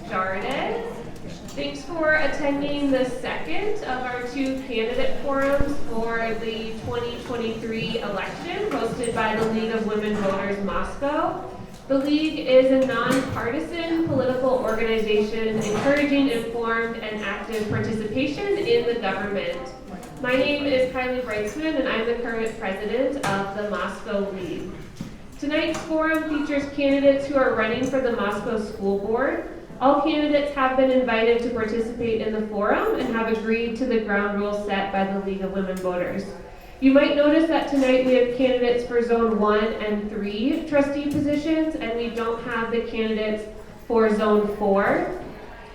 started. Thanks for attending the second of our two candidate forums for the 2023 election hosted by the League of Women Voters Moscow. The League is a nonpartisan political organization encouraging informed and active participation in the government. My name is Kylie Brightsman and I'm the current president of the Moscow League. Tonight's forum features candidates who are running for the Moscow School Board. All candidates have been invited to participate in the forum and have agreed to the ground rules set by the League of Women Voters. You might notice that tonight we have candidates for Zone 1 and 3 trustee positions, and we don't have the candidates for Zone 4.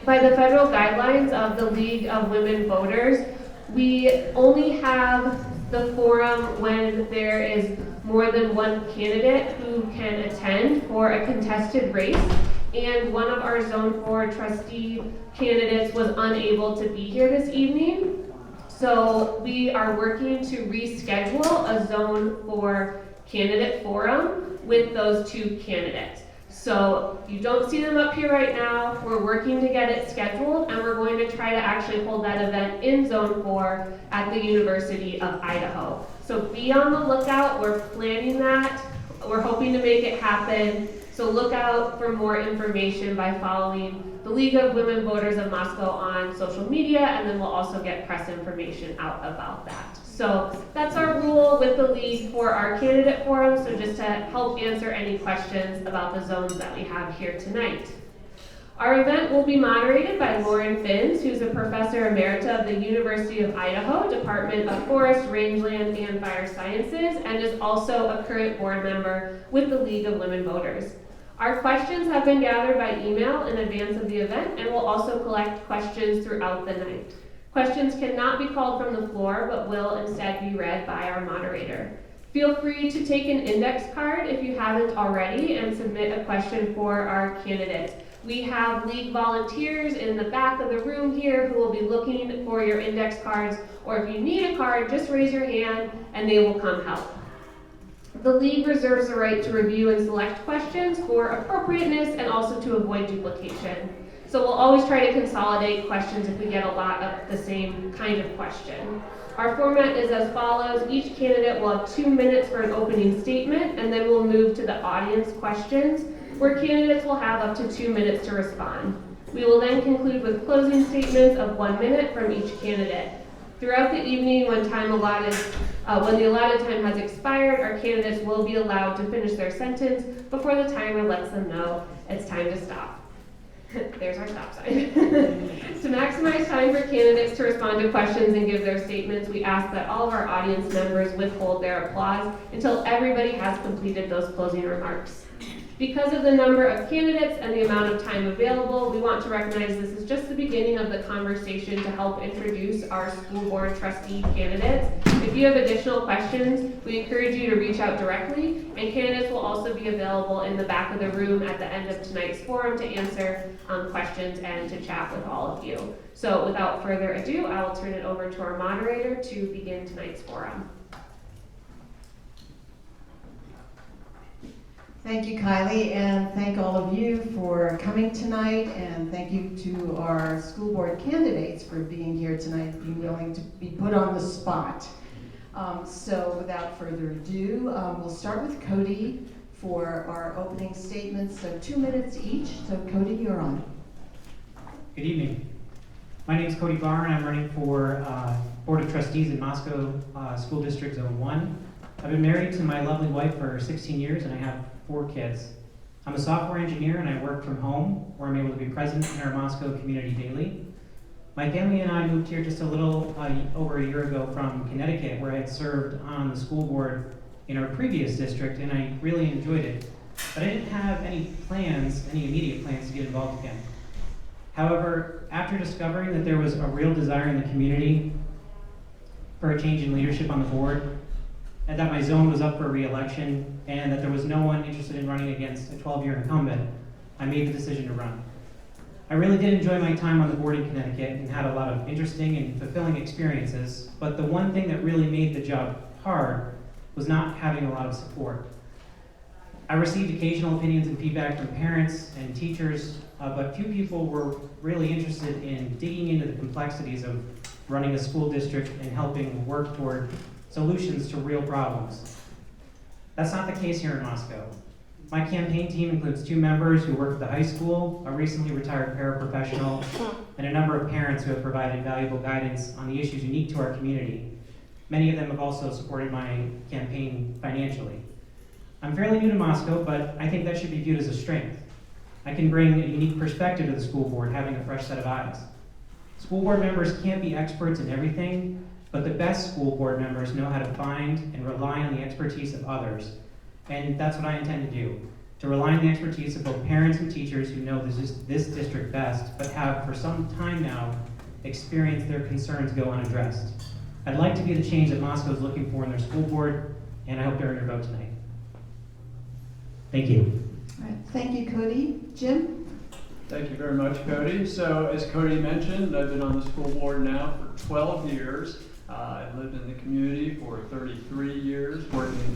By the federal guidelines of the League of Women Voters, we only have the forum when there is more than one candidate who can attend for a contested race, and one of our Zone 4 trustee candidates was unable to be here this evening. So we are working to reschedule a Zone 4 candidate forum with those two candidates. So you don't see them up here right now. We're working to get it scheduled, and we're going to try to actually hold that event in Zone 4 at the University of Idaho. So be on the lookout. We're planning that. We're hoping to make it happen. So look out for more information by following the League of Women Voters of Moscow on social media, and then we'll also get press information out about that. So that's our rule with the League for our candidate forum, so just to help answer any questions about the zones that we have here tonight. Our event will be moderated by Lauren Finns, who's a professor emerita of the University of Idaho, Department of Forest, Rangeland, and Fire Sciences, and is also a current board member with the League of Women Voters. Our questions have been gathered by email in advance of the event, and we'll also collect questions throughout the night. Questions cannot be called from the floor, but will instead be read by our moderator. Feel free to take an index card if you haven't already and submit a question for our candidates. We have League volunteers in the back of the room here who will be looking for your index cards, or if you need a card, just raise your hand and they will come help. The League reserves the right to review and select questions for appropriateness and also to avoid duplication. So we'll always try to consolidate questions if we get a lot of the same kind of question. Our format is as follows. Each candidate will have 2 minutes for an opening statement, and then we'll move to the audience questions, where candidates will have up to 2 minutes to respond. We will then conclude with closing statements of 1 minute from each candidate. Throughout the evening, when the allotted time has expired, our candidates will be allowed to finish their sentence before the timer lets them know it's time to stop. There's our stop sign. To maximize time for candidates to respond to questions and give their statements, we ask that all of our audience members withhold their applause until everybody has completed those closing remarks. Because of the number of candidates and the amount of time available, we want to recognize this is just the beginning of the conversation to help introduce our school board trustee candidates. If you have additional questions, we encourage you to reach out directly, and candidates will also be available in the back of the room at the end of tonight's forum to answer questions and to chat with all of you. So without further ado, I will turn it over to our moderator to begin tonight's forum. Thank you, Kylie, and thank all of you for coming tonight, and thank you to our school board candidates for being here tonight, being willing to be put on the spot. So without further ado, we'll start with Cody for our opening statements, so 2 minutes each. So Cody, you're on. Good evening. My name is Cody Barr, and I'm running for Board of Trustees in Moscow School District Zone 1. I've been married to my lovely wife for 16 years, and I have 4 kids. I'm a software engineer, and I work from home, where I'm able to be present in our Moscow community daily. My family and I moved here just a little over a year ago from Connecticut, where I had served on the school board in our previous district, and I really enjoyed it. But I didn't have any immediate plans to get involved again. However, after discovering that there was a real desire in the community for a change in leadership on the board, and that my zone was up for re-election, and that there was no one interested in running against a 12-year incumbent, I made the decision to run. I really did enjoy my time on the board in Connecticut and had a lot of interesting and fulfilling experiences, but the one thing that really made the job hard was not having a lot of support. I received occasional opinions and feedback from parents and teachers, but few people were really interested in digging into the complexities of running a school district and helping work toward solutions to real problems. That's not the case here in Moscow. My campaign team includes 2 members who work at the high school, a recently retired paraprofessional, and a number of parents who have provided valuable guidance on the issues unique to our community. Many of them have also supported my campaign financially. I'm fairly new to Moscow, but I think that should be viewed as a strength. I can bring a unique perspective to the school board, having a fresh set of eyes. School board members can't be experts in everything, but the best school board members know how to find and rely on the expertise of others. And that's what I intend to do, to rely on the expertise of both parents and teachers who know this district best, but have for some time now experienced their concerns go unaddressed. I'd like to be the change that Moscow is looking for in their school board, and I hope to earn your vote tonight. Thank you. All right, thank you, Cody. Jim? Thank you very much, Cody. So as Cody mentioned, I've been on the school board now for 12 years. I lived in the community for 33 years,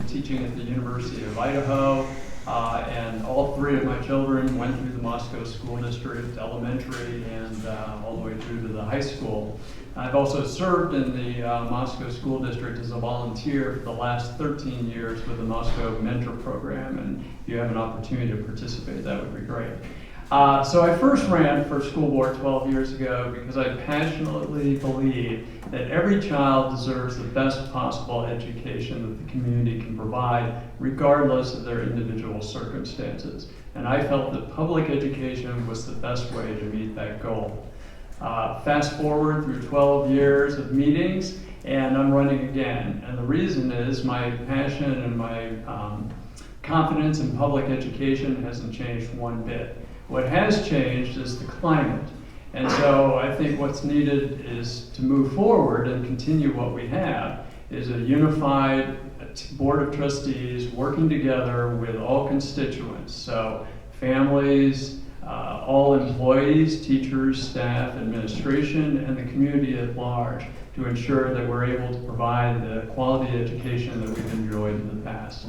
teaching at the University of Idaho, and all 3 of my children went through the Moscow School District, elementary, and all the way through to the high school. I've also served in the Moscow School District as a volunteer for the last 13 years with the Moscow Mentor Program, and if you have an opportunity to participate, that would be great. So I first ran for school board 12 years ago because I passionately believe that every child deserves the best possible education that the community can provide, regardless of their individual circumstances. And I felt that public education was the best way to meet that goal. Fast forward through 12 years of meetings, and I'm running again. And the reason is my passion and my confidence in public education hasn't changed one bit. What has changed is the climate. And so I think what's needed is to move forward and continue what we have, is a unified board of trustees working together with all constituents. So families, all employees, teachers, staff, administration, and the community at large to ensure that we're able to provide the quality education that we've enjoyed in the past.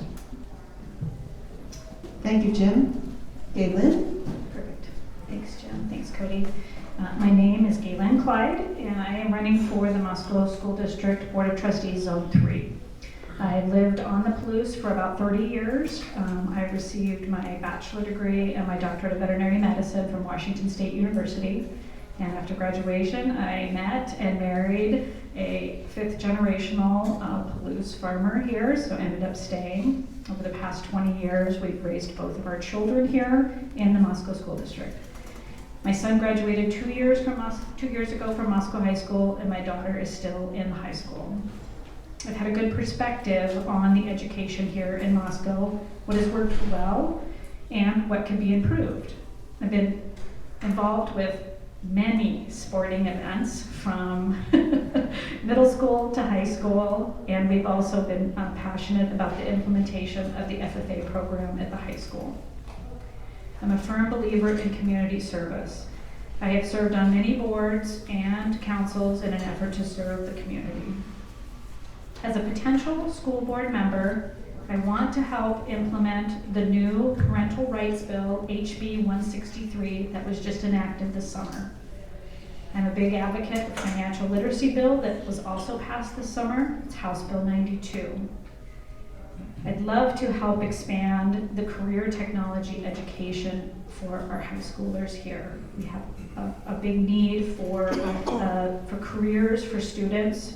Thank you, Jim. Galen? Perfect. Thanks, Jim. Thanks, Cody. My name is Galen Clyde, and I am running for the Moscow School District Board of Trustees Zone 3. I lived on the Palouse for about 30 years. I received my bachelor degree and my doctorate of veterinary medicine from Washington State University. And after graduation, I met and married a 5th generational Palouse farmer here, so ended up staying. Over the past 20 years, we've raised both of our children here in the Moscow School District. My son graduated 2 years ago from Moscow High School, and my daughter is still in high school. I've had a good perspective on the education here in Moscow, what has worked well, and what can be improved. I've been involved with many sporting events from middle school to high school, and we've also been passionate about the implementation of the FFA program at the high school. I'm a firm believer in community service. I have served on many boards and councils in an effort to serve the community. As a potential school board member, I want to help implement the new Parental Rights Bill, HB 163, that was just enacted this summer. I'm a big advocate of financial literacy bill that was also passed this summer. It's House Bill 92. I'd love to help expand the career technology education for our high schoolers here. We have a big need for careers for students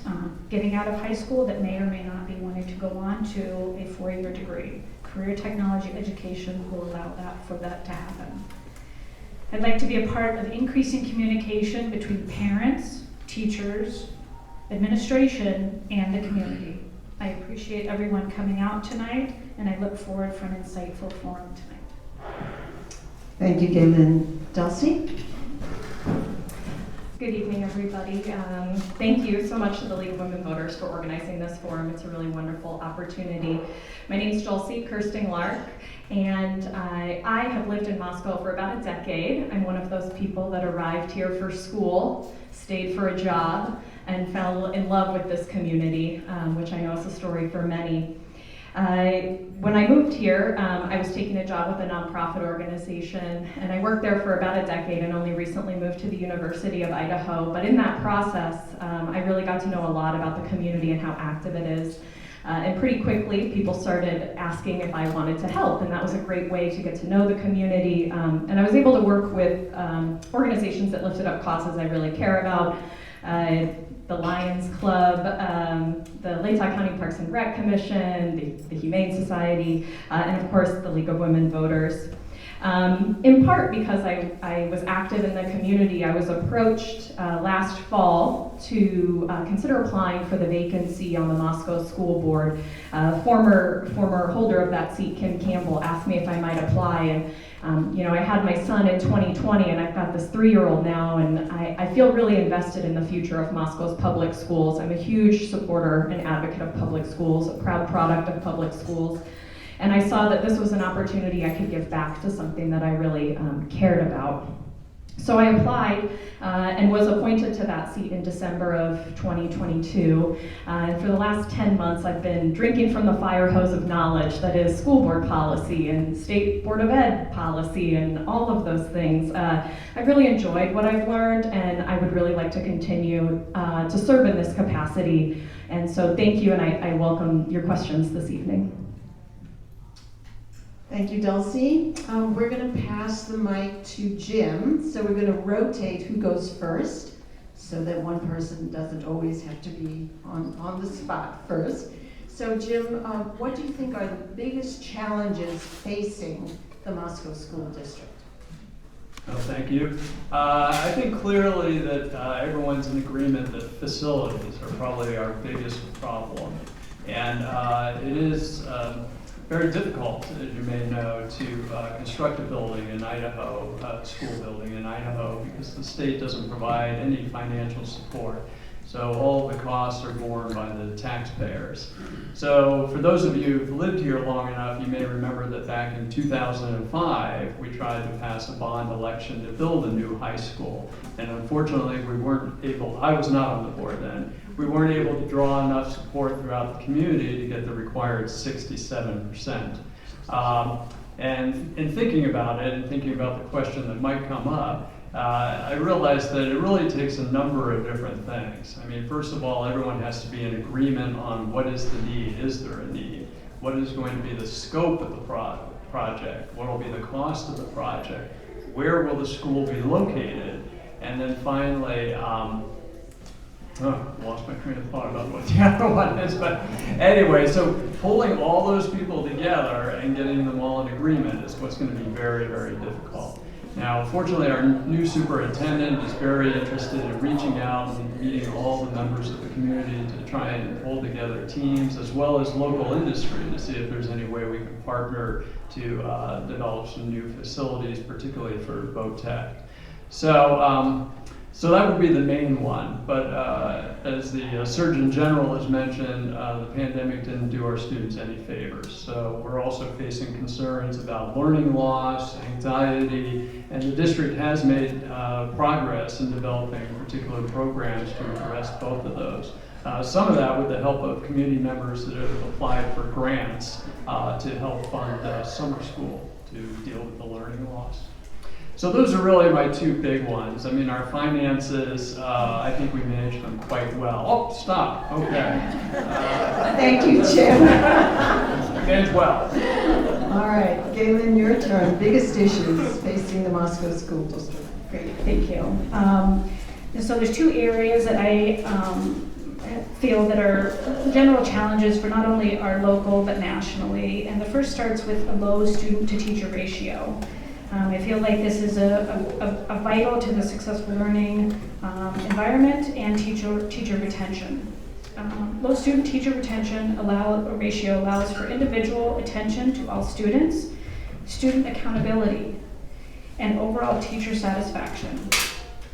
getting out of high school that may or may not be wanting to go on to a 4-year degree. Career technology education will allow for that to happen. I'd like to be a part of increasing communication between parents, teachers, administration, and the community. I appreciate everyone coming out tonight, and I look forward for an insightful forum tonight. Thank you, Galen. Dulcie? Good evening, everybody. Thank you so much to the League of Women Voters for organizing this forum. It's a really wonderful opportunity. My name is Dulcie Kirsting-Lark, and I have lived in Moscow for about a decade. I'm one of those people that arrived here for school, stayed for a job, and fell in love with this community, which I know is a story for many. When I moved here, I was taking a job with a nonprofit organization, and I worked there for about a decade and only recently moved to the University of Idaho. But in that process, I really got to know a lot about the community and how active it is. And pretty quickly, people started asking if I wanted to help, and that was a great way to get to know the community. And I was able to work with organizations that lifted up causes I really care about. The Lions Club, the Latah County Parks and Rec Commission, the Humane Society, and of course the League of Women Voters. In part because I was active in the community, I was approached last fall to consider applying for the vacancy on the Moscow School Board. Former holder of that seat, Kim Campbell, asked me if I might apply, and I had my son in 2020, and I've got this 3-year-old now, and I feel really invested in the future of Moscow's public schools. I'm a huge supporter and advocate of public schools, a proud product of public schools. And I saw that this was an opportunity I could give back to something that I really cared about. So I applied and was appointed to that seat in December of 2022. And for the last 10 months, I've been drinking from the fire hose of knowledge that is school board policy and state board of ed policy and all of those things. I've really enjoyed what I've learned, and I would really like to continue to serve in this capacity. And so thank you, and I welcome your questions this evening. Thank you, Dulcie. We're going to pass the mic to Jim. So we're going to rotate who goes first so that one person doesn't always have to be on the spot first. So Jim, what do you think are the biggest challenges facing the Moscow School District? Oh, thank you. I think clearly that everyone's in agreement that facilities are probably our biggest problem. And it is very difficult, as you may know, to construct a building in Idaho, a school building in Idaho, because the state doesn't provide any financial support. So all the costs are borne by the taxpayers. So for those of you who've lived here long enough, you may remember that back in 2005, we tried to pass a bond election to build a new high school. And unfortunately, we weren't able, I was not on the board then, we weren't able to draw enough support throughout the community to get the required 67%. And in thinking about it and thinking about the question that might come up, I realized that it really takes a number of different things. I mean, first of all, everyone has to be in agreement on what is the need. Is there a need? What is going to be the scope of the project? What will be the cost of the project? Where will the school be located? And then finally, lost my train of thought about what the other one is, but anyway, so pulling all those people together and getting them all in agreement is what's going to be very, very difficult. Now, fortunately, our new superintendent is very interested in reaching out and meeting all the members of the community to try and pull together teams, as well as local industry, to see if there's any way we can partner to develop some new facilities, particularly for boat tech. So that would be the main one, but as the Surgeon General has mentioned, the pandemic didn't do our students any favors. So we're also facing concerns about learning loss, anxiety, and the district has made progress in developing particular programs to address both of those. Some of that with the help of community members that have applied for grants to help fund summer school to deal with the learning loss. So those are really my two big ones. I mean, our finances, I think we manage them quite well. Oh, stop, okay. Thank you, Jim. Manage well. All right, Galen, your turn. Biggest issues facing the Moscow School District. Great, thank you. So there's two areas that I feel that are general challenges for not only our local but nationally. And the first starts with a low student-to-teacher ratio. I feel like this is a vital to the successful learning environment and teacher retention. Low student-teacher retention ratio allows for individual attention to all students, student accountability, and overall teacher satisfaction.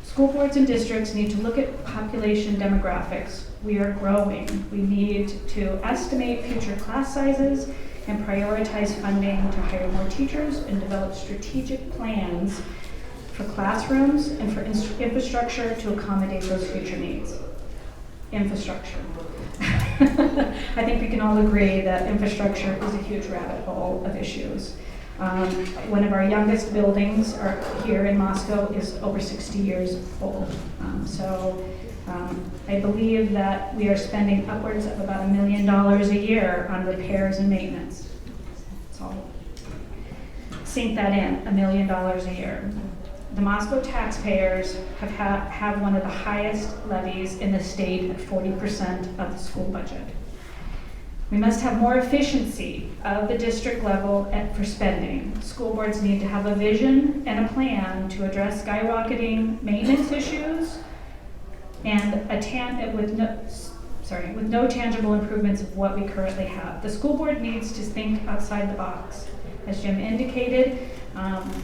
School boards and districts need to look at population demographics. We are growing. We need to estimate future class sizes and prioritize funding to hire more teachers and develop strategic plans for classrooms and for infrastructure to accommodate those future needs. Infrastructure. I think we can all agree that infrastructure is a huge rabbit hole of issues. One of our youngest buildings here in Moscow is over 60 years old. I believe that we are spending upwards of about $1 million a year on repairs and maintenance. So sink that in, $1 million a year. The Moscow taxpayers have one of the highest levies in the state at 40% of the school budget. We must have more efficiency of the district level for spending. School boards need to have a vision and a plan to address skyrocketing maintenance issues and with no tangible improvements of what we currently have. The school board needs to think outside the box. As Jim indicated,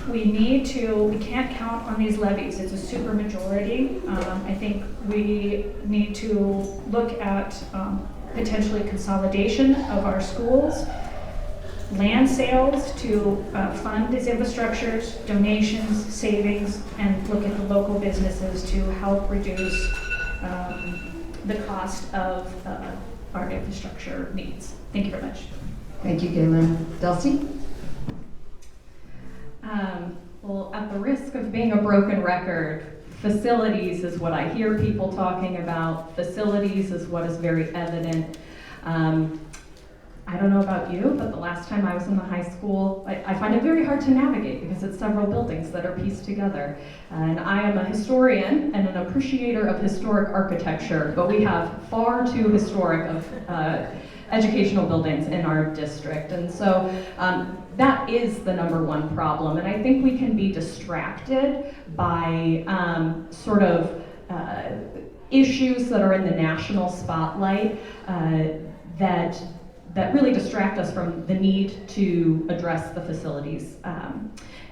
we can't count on these levies. It's a super majority. I think we need to look at potentially consolidation of our schools, land sales to fund these infrastructures, donations, savings, and look at the local businesses to help reduce the cost of our infrastructure needs. Thank you very much. Thank you, Galen. Dulcie? Well, at the risk of being a broken record, facilities is what I hear people talking about. Facilities is what is very evident. I don't know about you, but the last time I was in the high school, I find it very hard to navigate because it's several buildings that are pieced together. And I am a historian and an appreciator of historic architecture, but we have far too historic of educational buildings in our district. And so that is the number one problem. And I think we can be distracted by issues that are in the national spotlight that really distract us from the need to address the facilities.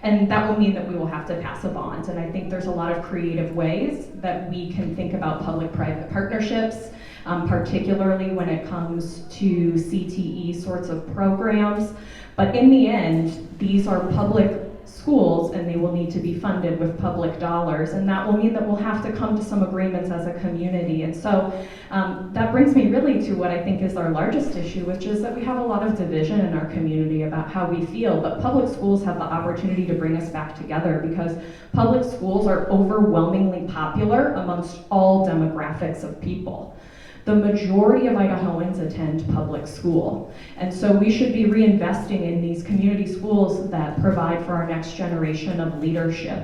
And that will mean that we will have to pass a bond. And I think there's a lot of creative ways that we can think about public-private partnerships, particularly when it comes to CTE sorts of programs. But in the end, these are public schools and they will need to be funded with public dollars, and that will mean that we'll have to come to some agreements as a community. And so that brings me really to what I think is our largest issue, which is that we have a lot of division in our community about how we feel, but public schools have the opportunity to bring us back together because public schools are overwhelmingly popular amongst all demographics of people. The majority of Idahoans attend public school. And so we should be reinvesting in these community schools that provide for our next generation of leadership.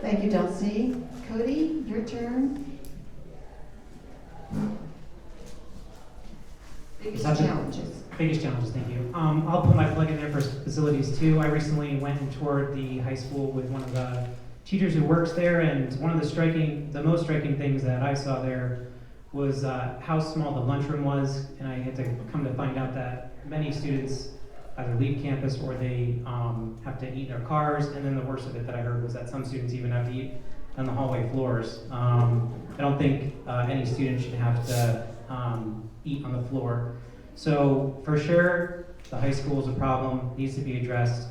Thank you, Dulcie. Cody, your turn. Biggest challenges. Biggest challenges, thank you. I'll put my plug in there for facilities too. I recently went and toured the high school with one of the teachers who works there, and one of the most striking things that I saw there was how small the lunchroom was, and I had to come to find out that many students either leave campus or they have to eat in their cars, and then the worst of it that I heard was that some students even have to eat on the hallway floors. I don't think any student should have to eat on the floor. So for sure, the high school is a problem, needs to be addressed.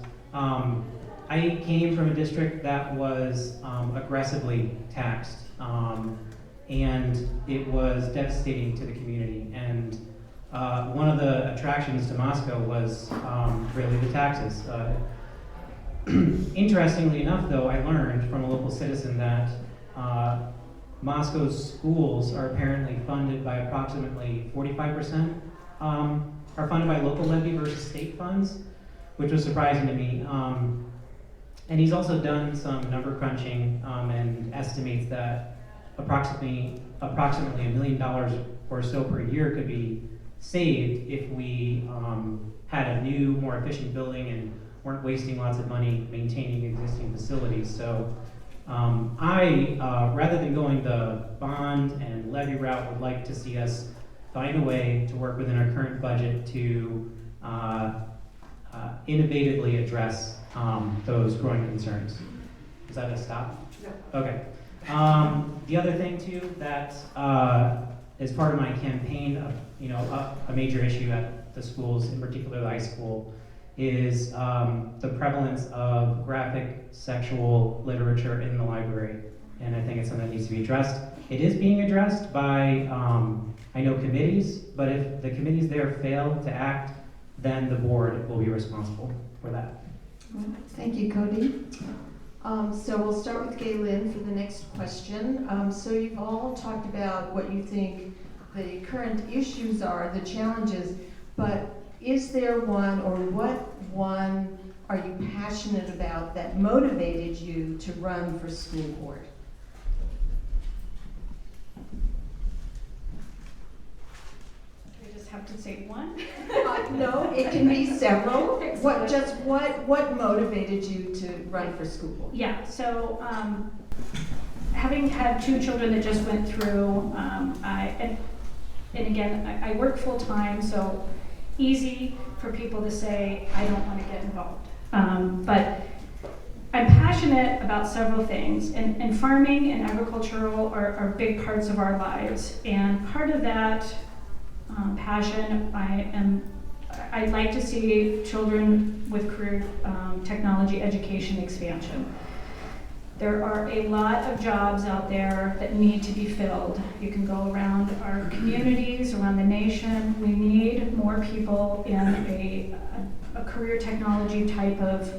I came from a district that was aggressively taxed, and it was devastating to the community. And one of the attractions to Moscow was really the taxes. Interestingly enough, though, I learned from a local citizen that Moscow's schools are apparently funded by approximately 45% are funded by local levy versus state funds, which was surprising to me. And he's also done some number crunching and estimates that approximately $1 million or so per year could be saved if we had a new, more efficient building and weren't wasting lots of money maintaining existing facilities. So I, rather than going the bond and levy route, would like to see us find a way to work within our current budget to innovatively address those growing concerns. Is that a stop? No. Okay. The other thing too that is part of my campaign, a major issue at the schools, in particular the high school, is the prevalence of graphic sexual literature in the library. and I think it's something that needs to be addressed. It is being addressed by, I know, committees, but if the committees there fail to act, then the board will be responsible for that. Thank you, Cody. So we'll start with Gaylin for the next question. So you've all talked about what you think the current issues are, the challenges, but is there one, or what one are you passionate about that motivated you to run for school board? Do I just have to say one? No, it can be several. What motivated you to run for school board? Yeah, so having had 2 children that just went through, and again, I work full-time, so easy for people to say, I don't want to get involved. But I'm passionate about several things, and farming and agricultural are big parts of our lives. And part of that passion, I'd like to see children with career technology education expansion. There are a lot of jobs out there that need to be filled. You can go around our communities, around the nation. We need more people in a career technology type of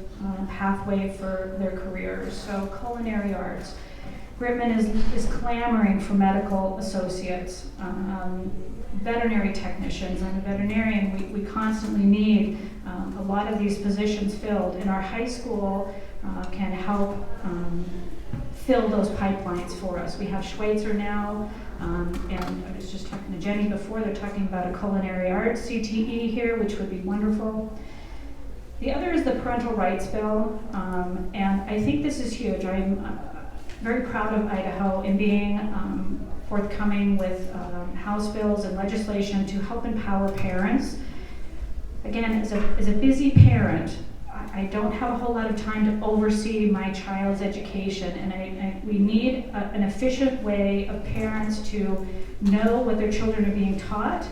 pathway for their careers. So culinary arts. Gritman is clamoring for medical associates, veterinary technicians. I'm a veterinarian. We constantly need a lot of these positions filled, and our high school can help fill those pipelines for us. We have Schweitzer now, and I was just talking to Jenny before, they're talking about a culinary arts CTE here, which would be wonderful. The other is the parental rights bill, and I think this is huge. I'm very proud of Idaho in being forthcoming with House bills and legislation to help empower parents. Again, as a busy parent, I don't have a whole lot of time to oversee my child's education, and we need an efficient way of parents to know what their children are being taught,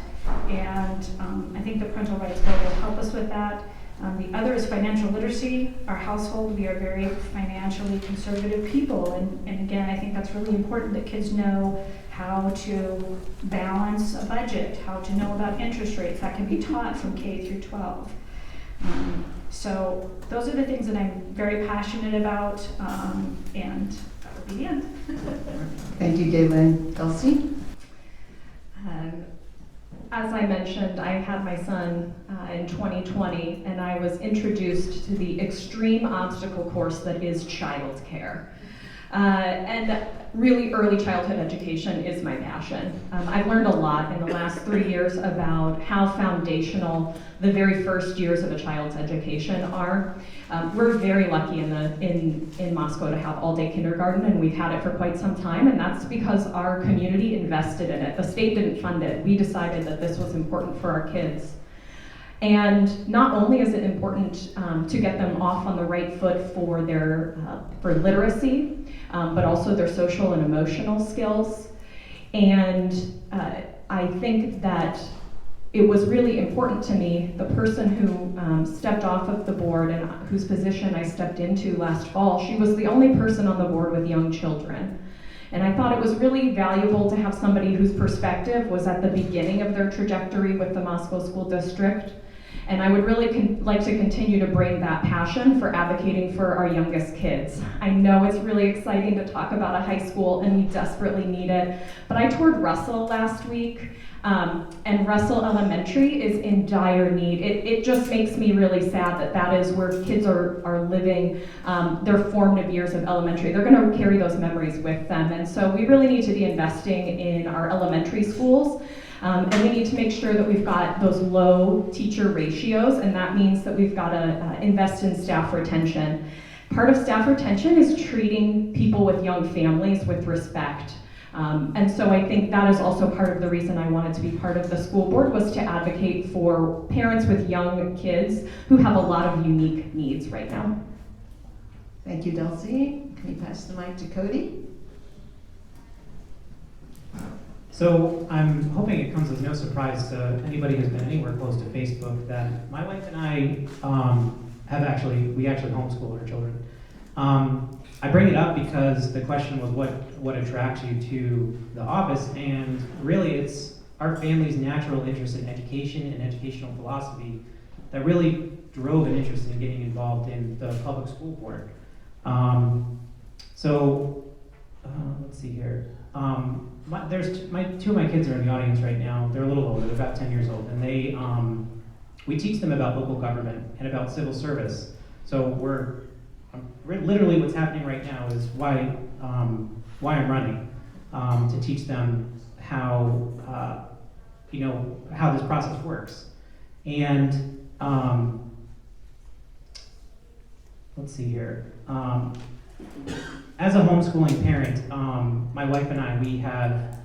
and I think the parental rights bill will help us with that. The other is financial literacy. Our household, we are very financially conservative people, and again, I think that's really important that kids know how to balance a budget, how to know about interest rates. That can be taught from K through 12. So those are the things that I'm very passionate about, and that would be the end. Thank you, Gaylin. Elsie? As I mentioned, I had my son in 2020, and I was introduced to the extreme obstacle course that is childcare. And really early childhood education is my passion. I've learned a lot in the last 3 years about how foundational the very first years of a child's education are. We're very lucky in Moscow to have all-day kindergarten, and we've had it for quite some time, and that's because our community invested in it. The state didn't fund it. We decided that this was important for our kids. And not only is it important to get them off on the right foot for their for literacy, but also their social and emotional skills. And I think that it was really important to me, the person who stepped off of the board and whose position I stepped into last fall, she was the only person on the board with young children. And I thought it was really valuable to have somebody whose perspective was at the beginning of their trajectory with the Moscow School District. And I would really like to continue to bring that passion for advocating for our youngest kids. I know it's really exciting to talk about a high school, and we desperately need it. But I toured Russell last week, and Russell Elementary is in dire need. It just makes me really sad that that is where kids are living their formative years of elementary. They're going to carry those memories with them. And so we really need to be investing in our elementary schools. And we need to make sure that we've got those low teacher ratios, and that means that we've got to invest in staff retention. Part of staff retention is treating people with young families with respect. And so I think that is also part of the reason I wanted to be part of the school board, was to advocate for parents with young kids who have a lot of unique needs right now. Thank you, Dulcie. Can you pass the mic to Cody? So I'm hoping it comes as no surprise to anybody who's been anywhere close to Facebook that my wife and I we actually homeschool our children. I bring it up because the question was what attracts you to the office, and really it's our family's natural interest in education and educational philosophy that really drove an interest in getting involved in the public school board. Let's see here. Two of my kids are in the audience right now. They're a little older, they're about 10 years old, and we teach them about local government and about civil service. So literally what's happening right now is why I'm running, to teach them how this process works. And let's see here. As a homeschooling parent, my wife and I, we have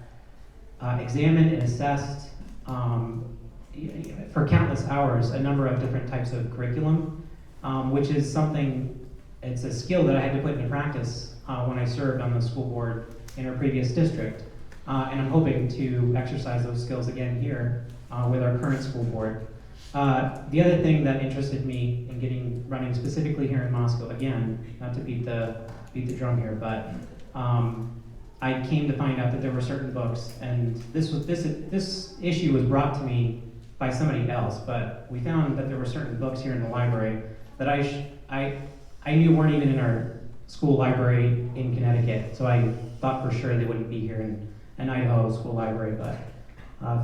examined and assessed for countless hours a number of different types of curriculum, which is something, it's a skill that I had to put into practice when I served on the school board in our previous district. And I'm hoping to exercise those skills again here with our current school board. The other thing that interested me in running specifically here in Moscow, again, not to beat the drum here, but I came to find out that there were certain books, and this issue was brought to me by somebody else, but we found that there were certain books here in the library that I knew weren't even in our school library in Connecticut, so I thought for sure they wouldn't be here in an Idaho school library, but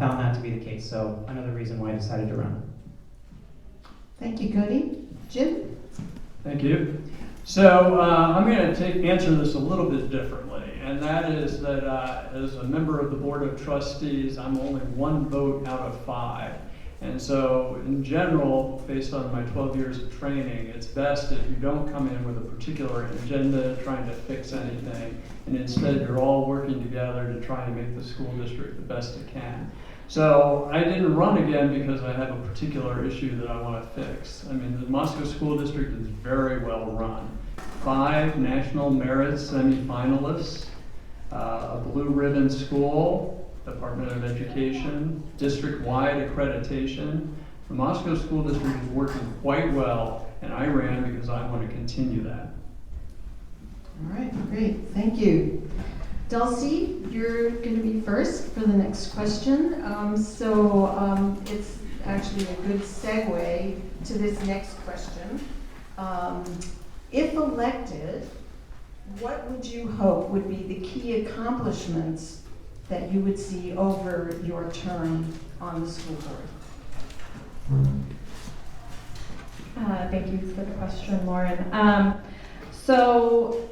found that to be the case, so another reason why I decided to run. Thank you, Cody. Jim? Thank you. So I'm going to answer this a little bit differently, and that is that as a member of the Board of Trustees, I'm only one vote out of 5. And so in general, based on my 12 years of training, it's best if you don't come in with a particular agenda trying to fix anything, and instead you're all working together to try and make the school district the best it can. So I didn't run again because I have a particular issue that I want to fix. I mean, the Moscow School District is very well run. 5 national merit semifinalists, a blue ribbon school, Department of Education, district-wide accreditation. The Moscow School District is working quite well, and I ran because I want to continue that. All right, great, thank you. Dulcie, you're going to be first for the next question. It's actually a good segue to this next question. If elected, what would you hope would be the key accomplishments that you would see over your term on the school board? Thank you for the question, Lauren. So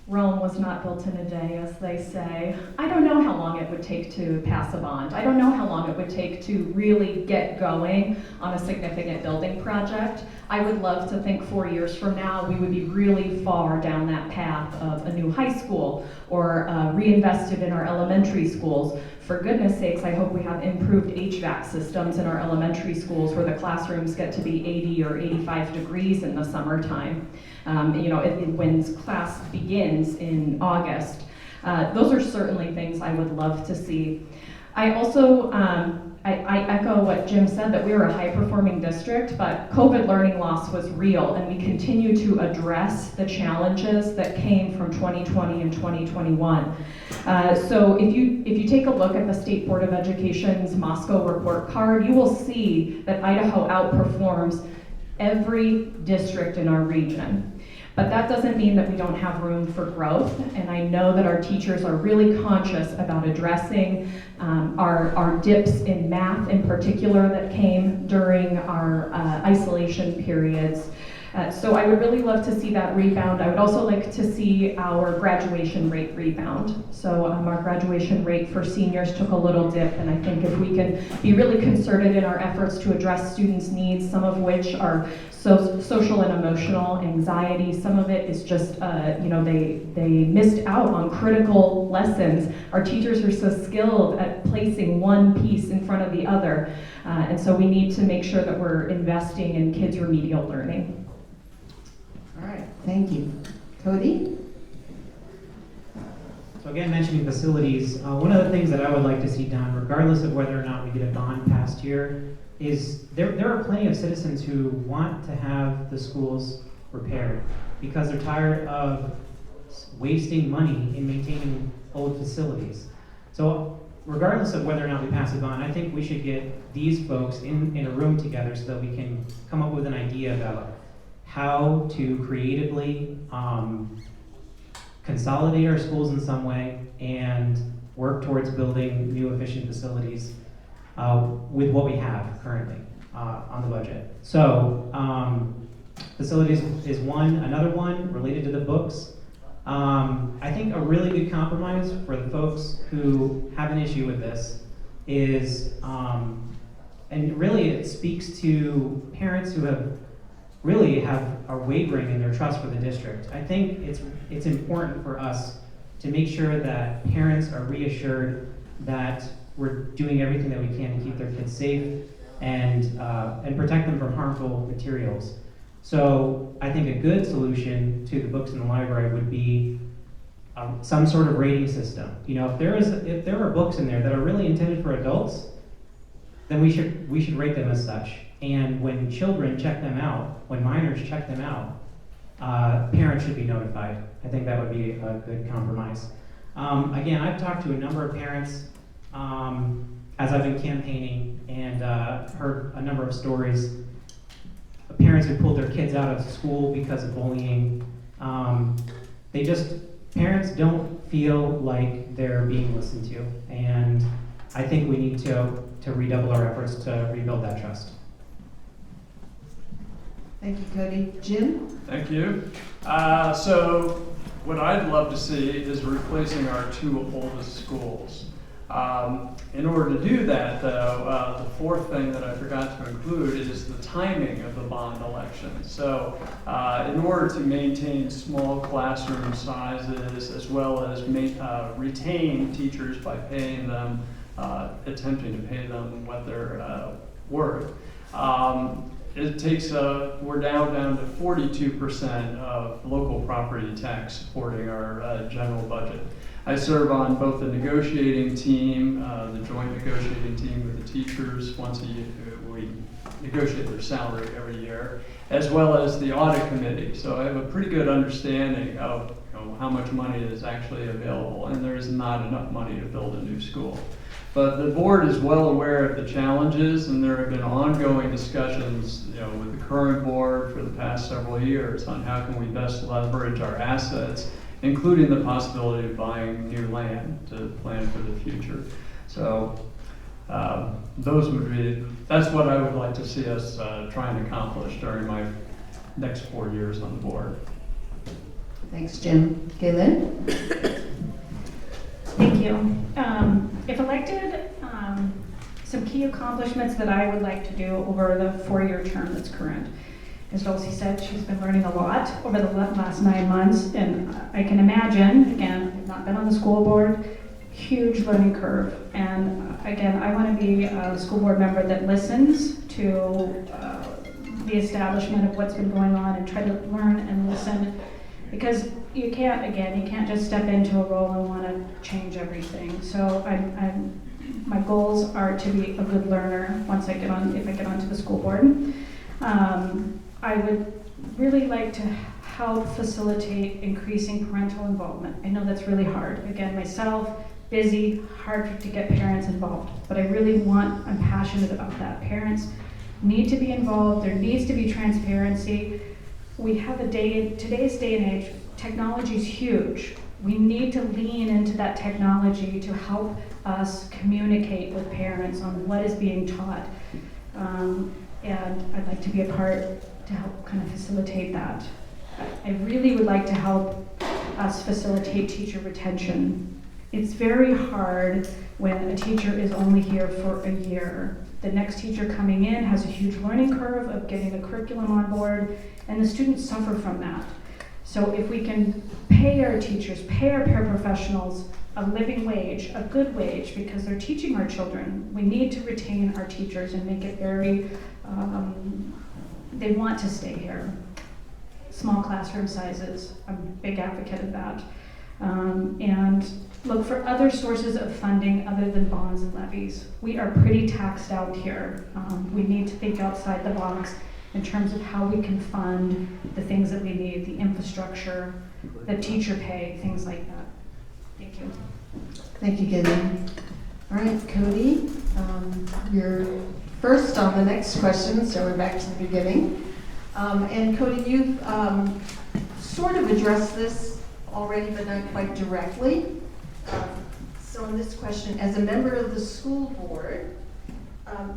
Rome was not built in a day, as they say. I don't know how long it would take to pass a bond. I don't know how long it would take to really get going on a significant building project. I would love to think 4 years from now we would be really far down that path of a new high school or reinvested in our elementary schools. For goodness sakes, I hope we have improved HVAC systems in our elementary schools where the classrooms get to be 80 or 85 degrees in the summertime. When class begins in August. Those are certainly things I would love to see. I also, I echo what Jim said, that we are a high-performing district, but COVID learning loss was real, and we continue to address the challenges that came from 2020 and 2021. So if you take a look at the State Board of Education's Moscow report card, you will see that Idaho outperforms every district in our region. But that doesn't mean that we don't have room for growth, and I know that our teachers are really conscious about addressing our dips in math in particular that came during our isolation periods. So I would really love to see that rebound. I would also like to see our graduation rate rebound. So our graduation rate for seniors took a little dip, and I think if we can be really concerted in our efforts to address students' needs, some of which are social and emotional anxiety, some of it is just, they missed out on critical lessons. Our teachers are so skilled at placing one piece in front of the other, and so we need to make sure that we're investing in kids' remedial learning. All right, thank you. Cody? So again, mentioning facilities, one of the things that I would like to see done, regardless of whether or not we get a bond passed here, is there are plenty of citizens who want to have the schools repaired because they're tired of wasting money in maintaining old facilities. So regardless of whether or not we pass a bond, I think we should get these folks in a room together so that we can come up with an idea about how to creatively consolidate our schools in some way and work towards building new efficient facilities with what we have currently on the budget. So facilities is one. Another one related to the books. I think a really good compromise for the folks who have an issue with this is, and really it speaks to parents who are wavering in their trust for the district. I think it's important for us to make sure that parents are reassured that we're doing everything that we can to keep their kids safe and protect them from harmful materials. So I think a good solution to the books in the library would be some sort of rating system. You know, if there are books in there that are really intended for adults, then we should rate them as such. And when children check them out, when minors check them out, parents should be notified. I think that would be a good compromise. Again, I've talked to a number of parents as I've been campaigning and heard a number of stories. Parents who pulled their kids out of school because of bullying. Parents don't feel like they're being listened to. And I think we need to redouble our efforts to rebuild that trust. Thank you, Cody. Jim? Thank you. So what I'd love to see is replacing our two oldest schools. In order to do that, though, the fourth thing that I forgot to include is the timing of the bond election. So in order to maintain small classroom sizes as well as retain teachers by paying them, attempting to pay them what they're worth, it takes, we're now down to 42% of local property tax supporting our general budget. I serve on both the negotiating team, the joint negotiating team with the teachers. Once a year, we negotiate their salary every year, as well as the audit committee. So I have a pretty good understanding of how much money is actually available, and there is not enough money to build a new school. But the board is well aware of the challenges, and there have been ongoing discussions with the current board for the past several years on how can we best leverage our assets, including the possibility of buying new land to plan for the future. So that's what I would like to see us trying to accomplish during my next 4 years on the board. Thanks, Jim. Galen? Thank you. If elected, some key accomplishments that I would like to do over the 4-year term that's current. As Dulcie said, she's been learning a lot over the last 9 months, and I can imagine, again, I've not been on the school board, huge learning curve. And again, I want to be a school board member that listens to the establishment of what's been going on and try to learn and listen, because you can't just step into a role and want to change everything. So my goals are to be a good learner if I get onto the school board. I would really like to help facilitate increasing parental involvement. I know that's really hard. Again, myself, busy, hard to get parents involved, but I'm passionate about that. Parents need to be involved. There needs to be transparency. We have today's day and age, technology is huge. We need to lean into that technology to help us communicate with parents on what is being taught. And I'd like to be a part to help kind of facilitate that. I really would like to help us facilitate teacher retention. It's very hard when a teacher is only here for a year. The next teacher coming in has a huge learning curve of getting the curriculum on board, and the students suffer from that. So if we can pay our teachers, pay our paraprofessionals a living wage, a good wage, because they're teaching our children, we need to retain our teachers and make it very, they want to stay here. Small classroom sizes, I'm a big advocate of that. And look for other sources of funding other than bonds and levies. We are pretty taxed out here. We need to think outside the box in terms of how we can fund the things that we need, the infrastructure, the teacher pay, things like that. Thank you. Thank you, Gideon. All right, Cody, you're first on the next question, so we're back to the beginning. And Cody, you've sort of addressed this already, but not quite directly. So in this question, as a member of the school board, how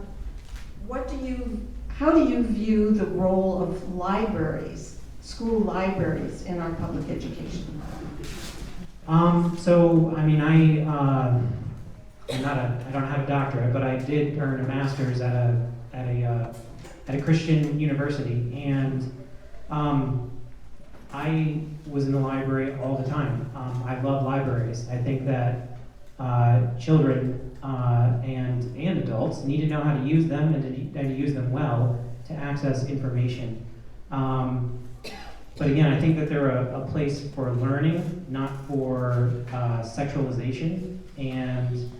do you view the role of libraries, school libraries, in our public education? So, I mean, I don't have a doctorate, but I did earn a master's at a Christian university, and I was in the library all the time. I love libraries. I think that children and adults need to know how to use them and to use them well to access information. But again, I think that they're a place for learning, not for sexualization. And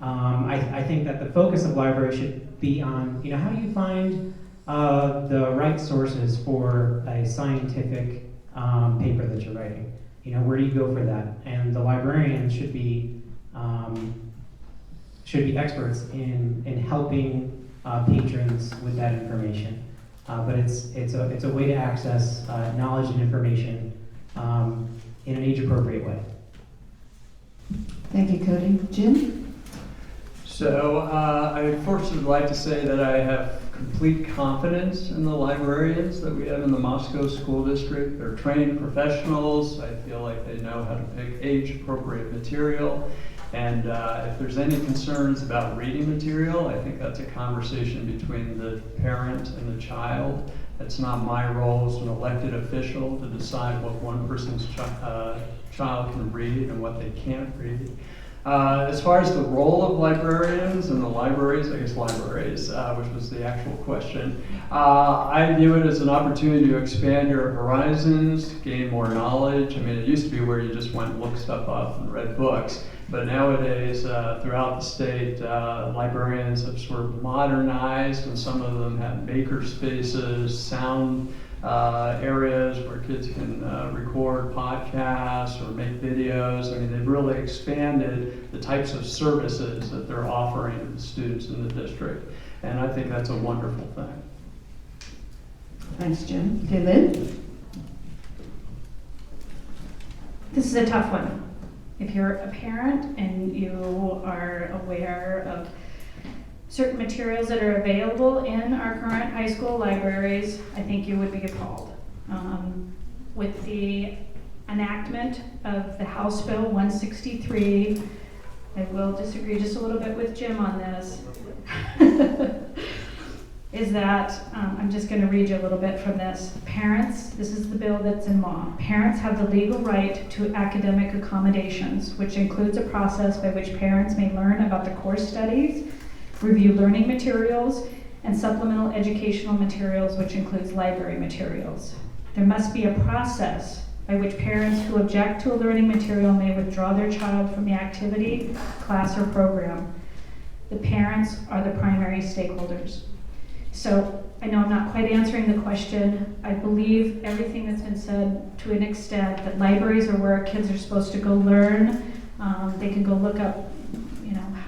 I think that the focus of libraries should be on, how do you find the right sources for a scientific paper that you're writing? Where do you go for that? And the librarian should be experts in helping patrons with that information. But it's a way to access knowledge and information in an age-appropriate way. Thank you, Cody. Jim? So I first would like to say that I have complete confidence in the librarians that we have in the Moscow School District. They're trained professionals. I feel like they know how to pick age-appropriate material. And if there's any concerns about reading material, I think that's a conversation between the parent and the child. It's not my role as an elected official to decide what one person's child can read and what they can't read. As far as the role of librarians and the libraries, which was the actual question, I view it as an opportunity to expand your horizons, gain more knowledge. I mean, it used to be where you just went and looked stuff up and read books, but nowadays, throughout the state, librarians have sort of modernized, and some of them have maker spaces, sound areas where kids can record podcasts or make videos. I mean, they've really expanded the types of services that they're offering to the students in the district. And I think that's a wonderful thing. Thanks, Jim. Okay, Lynn? This is a tough one. If you're a parent and you are aware of certain materials that are available in our current high school libraries, I think you would be appalled. With the enactment of the House Bill 163, I will disagree just a little bit with Jim on this, is that, I'm just going to read you a little bit from this. Parents, this is the bill that's in law. Parents have the legal right to academic accommodations, which includes a process by which parents may learn about the course studies, review learning materials, and supplemental educational materials, which includes library materials. There must be a process by which parents who object to a learning material may withdraw their child from the activity, class, or program. The parents are the primary stakeholders. So I know I'm not quite answering the question. I believe everything that's been said to an extent, that libraries are where kids are supposed to go learn. They can go look up,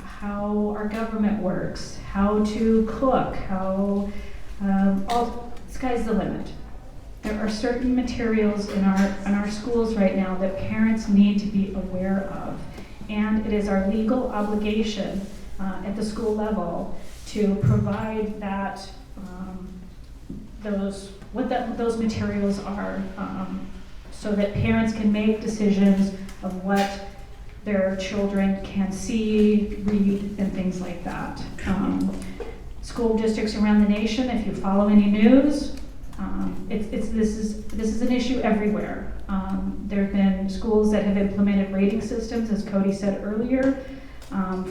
how our government works, how to cook, sky's the limit. There are certain materials in our schools right now that parents need to be aware of, and it is our legal obligation at the school level to provide that those materials are, so that parents can make decisions of what their children can see, read, and things like that. School districts around the nation, if you follow any news, this is an issue everywhere. There have been schools that have implemented rating systems, as Cody said earlier,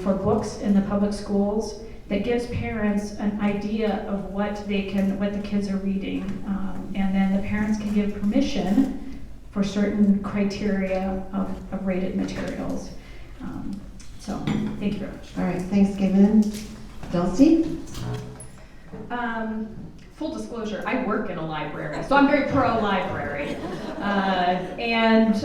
for books in the public schools that gives parents an idea of what the kids are reading, and then the parents can give permission for certain criteria of rated materials. So, thank you very much. All right, thanks, Galen. Dulcie? full disclosure, I work in a library, so I'm very pro-library. And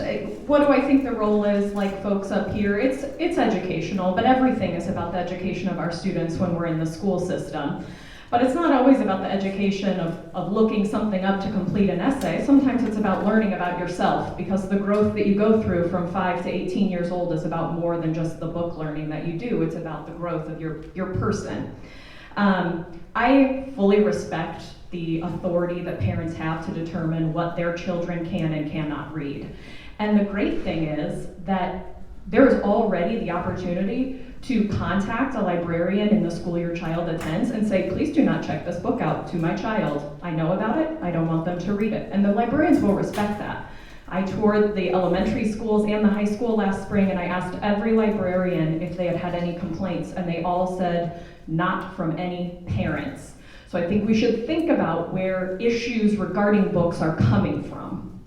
what do I think the role is, like folks up here? It's educational, but everything is about the education of our students when we're in the school system. But it's not always about the education of looking something up to complete an essay. Sometimes it's about learning about yourself, because the growth that you go through from 5 to 18 years old is about more than just the book learning that you do. It's about the growth of your person. I fully respect the authority that parents have to determine what their children can and cannot read. And the great thing is that there is already the opportunity to contact a librarian in the school your child attends and say, please do not check this book out to my child. I know about it, I don't want them to read it. And the librarians will respect that. I toured the elementary schools and the high school last spring, and I asked every librarian if they had had any complaints, and they all said, not from any parents. So I think we should think about where issues regarding books are coming from.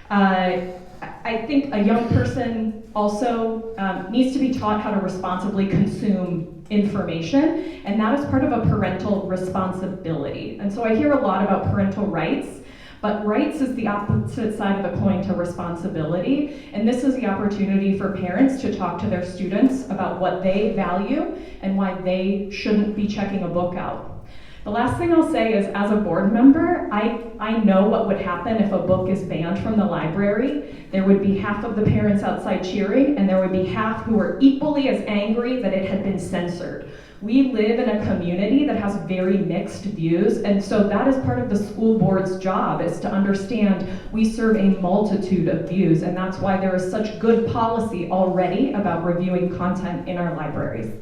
I think a young person also needs to be taught how to responsibly consume information, and that is part of a parental responsibility. And so I hear a lot about parental rights, but rights is the opposite side of the coin to responsibility, and this is the opportunity for parents to talk to their students about what they value and why they shouldn't be checking a book out. The last thing I'll say is, as a board member, I know what would happen if a book is banned from the library. There would be half of the parents outside cheering, and there would be half who were equally as angry that it had been censored. We live in a community that has very mixed views, and so that is part of the school board's job, is to understand we serve a multitude of views, and that's why there is such good policy already about reviewing content in our libraries.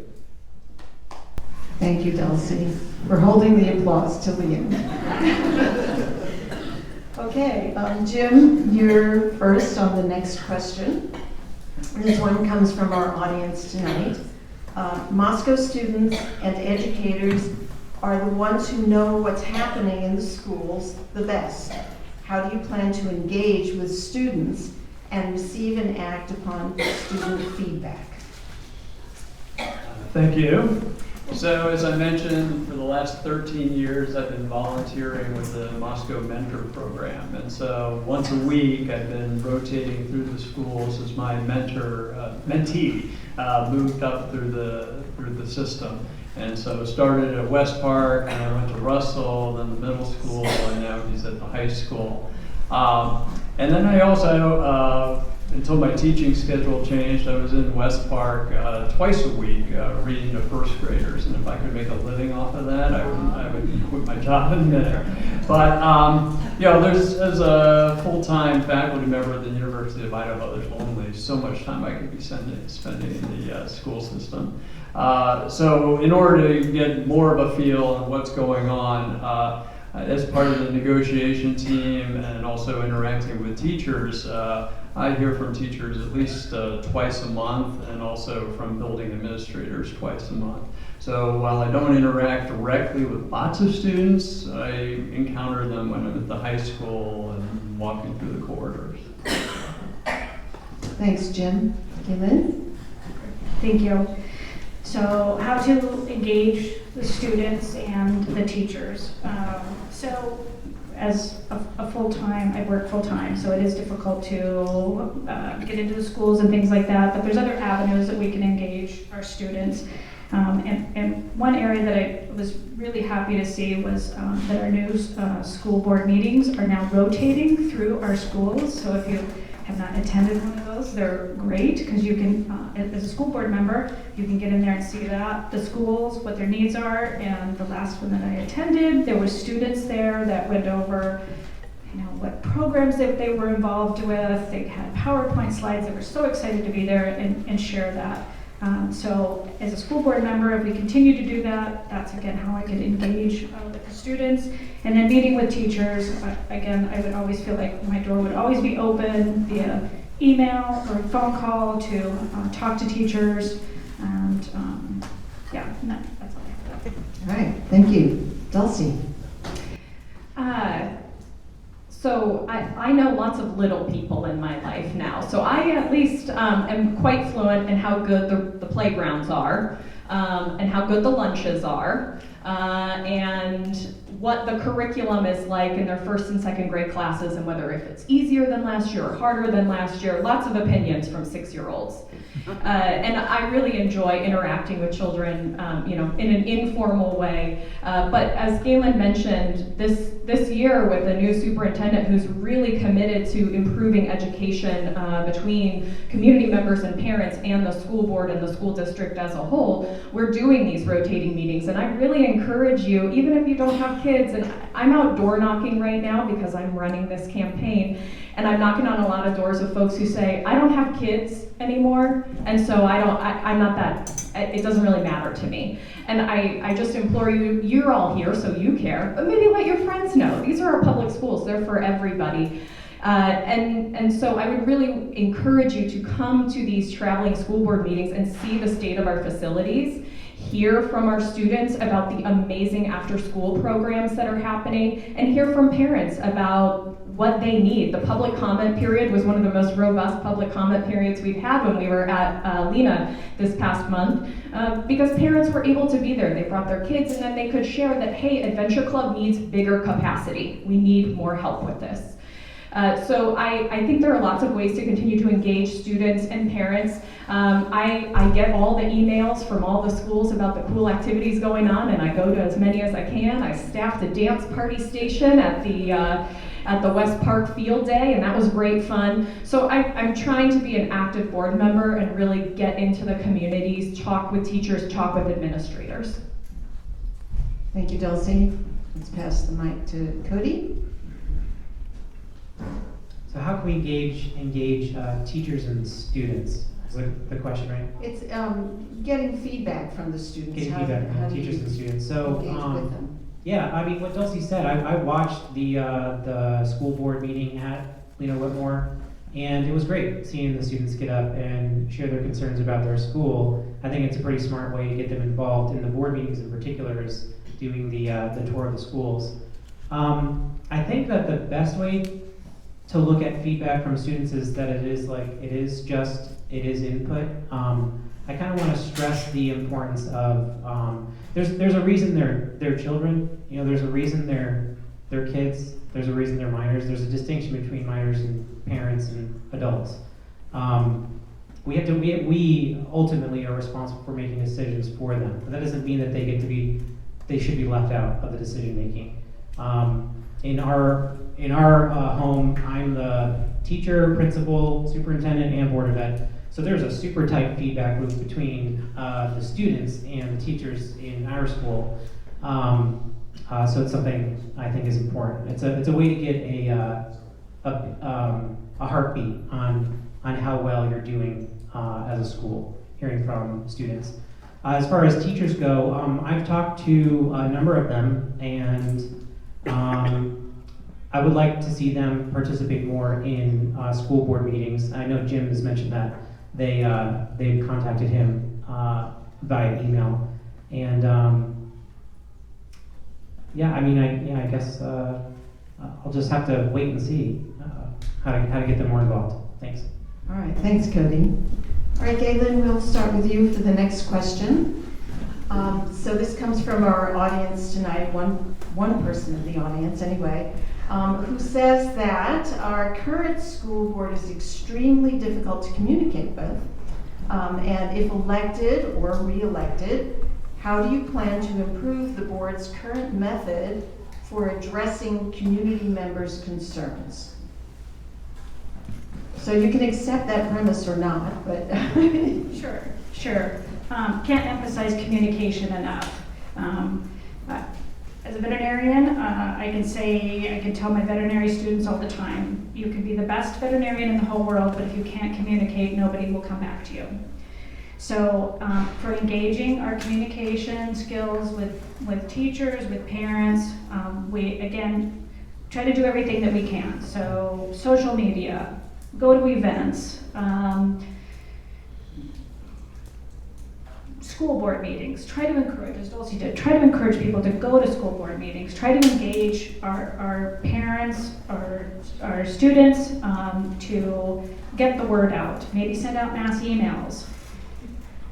Thank you, Dulcie. We're holding the applause till the end. Okay, Jim, you're first on the next question. This one comes from our audience tonight. Moscow students and educators are the ones who know what's happening in the schools the best. How do you plan to engage with students and receive and act upon student feedback? Thank you. So as I mentioned, for the last 13 years, I've been volunteering with the Moscow Mentor Program. And so once a week, I've been rotating through the schools as my mentee moved up through the system. And so started at West Park, and I went to Russell, then the middle school, and now he's at the high school. And then I also, until my teaching schedule changed, I was in West Park twice a week reading to first graders, and if I could make a living off of that, I would quit my job in a minute. But you know, as a full-time faculty member at the University of Idaho, there's only so much time I could be spending in the school system. So in order to get more of a feel on what's going on, as part of the negotiation team and also interacting with teachers, I hear from teachers at least twice a month, and also from building administrators twice a month. So while I don't interact directly with lots of students, I encounter them when I'm at the high school and walking through the corridors. Thanks, Jim. Kaylin? Thank you. So how to engage the students and the teachers. So as a full-time, I work full-time, so it is difficult to get into the schools and things like that, but there's other avenues that we can engage our students. And one area that I was really happy to see was that our new school board meetings are now rotating through our schools. So if you have not attended one of those, they're great, because you can, as a school board member, you can get in there and see the schools, what their needs are. And the last one that I attended, there was students there that went over, you know, what programs that they were involved with. They had PowerPoint slides. They were so excited to be there and share that. So as a school board member, if we continue to do that, that's again how I could engage with the students. And then meeting with teachers, again, I would always feel like my door would always be open via email or phone call to talk to teachers. And yeah, that's all I have. All right, thank you. Dulcie? So I know lots of little people in my life now. So I at least am quite fluent in how good the playgrounds are, and how good the lunches are. and what the curriculum is like in their first and second grade classes, and whether if it's easier than last year or harder than last year. Lots of opinions from 6-year-olds. And I really enjoy interacting with children, in an informal way. But as Galen mentioned, this year with a new superintendent who's really committed to improving education between community members and parents and the school board and the school district as a whole, we're doing these rotating meetings. And I really encourage you, even if you don't have kids, and I'm out door knocking right now because I'm running this campaign, and I'm knocking on a lot of doors of folks who say, I don't have kids anymore, and so I'm not that, it doesn't really matter to me. And I just implore you, you're all here, so you care, but maybe let your friends know. These are our public schools, they're for everybody. And so I would really encourage you to come to these traveling school board meetings and see the state of our facilities, hear from our students about the amazing after-school programs that are happening, and hear from parents about what they need. The public comment period was one of the most robust public comment periods we've had when we were at Lena this past month, because parents were able to be there. They brought their kids, and then they could share that, hey, Adventure Club needs bigger capacity. We need more help with this. So I think there are lots of ways to continue to engage students and parents. I get all the emails from all the schools about the cool activities going on, and I go to as many as I can. I staffed a dance party station at the West Park Field Day, and that was great fun. So I'm trying to be an active board member and really get into the communities, talk with teachers, talk with administrators. Thank you, Dulcie. Let's pass the mic to Cody. So how can we engage teachers and students? Is the question, right? It's getting feedback from the students. Getting feedback from teachers and students. So engage with them. yeah, I mean, what Dulcie said, I watched the school board meeting at Lena Whitmore, and it was great seeing the students get up and share their concerns about their school. I think it's a pretty smart way to get them involved in the board meetings in particular, is doing the tour of the schools. I think that the best way to look at feedback from students is that it is input. I kind of want to stress the importance of, there's a reason they're children, there's a reason they're kids, there's a reason they're minors, there's a distinction between minors and parents and adults. We ultimately are responsible for making decisions for them, but that doesn't mean that they should be left out of the decision making. In our home, I'm the teacher, principal, superintendent, and board of ed. So there's a super tight feedback loop between the students and the teachers in our school. So it's something I think is important. It's a way to get a heartbeat on how well you're doing as a school, hearing from students. As far as teachers go, I've talked to a number of them, and I would like to see them participate more in school board meetings. I know Jim has mentioned that they contacted him via email, and I guess I'll just have to wait and see how to get them more involved. Thanks. All right, thanks, Cody. All right, Galen, we'll start with you for the next question. So this comes from our audience tonight, one person in the audience anyway, who says that our current school board is extremely difficult to communicate with, and if elected or re-elected, how do you plan to improve the board's current method for addressing community members' concerns? So you can accept that premise or not, but Sure. Can't emphasize communication enough. As a veterinarian, I can tell my veterinary students all the time, you can be the best veterinarian in the whole world, but if you can't communicate, nobody will come back to you. So for engaging our communication skills with teachers, with parents, we, again, try to do everything that we can. So social media, go to events, school board meetings, try to encourage, as Dulcie did, try to encourage people to go to school board meetings, try to engage our parents, our students to get the word out, maybe send out mass emails.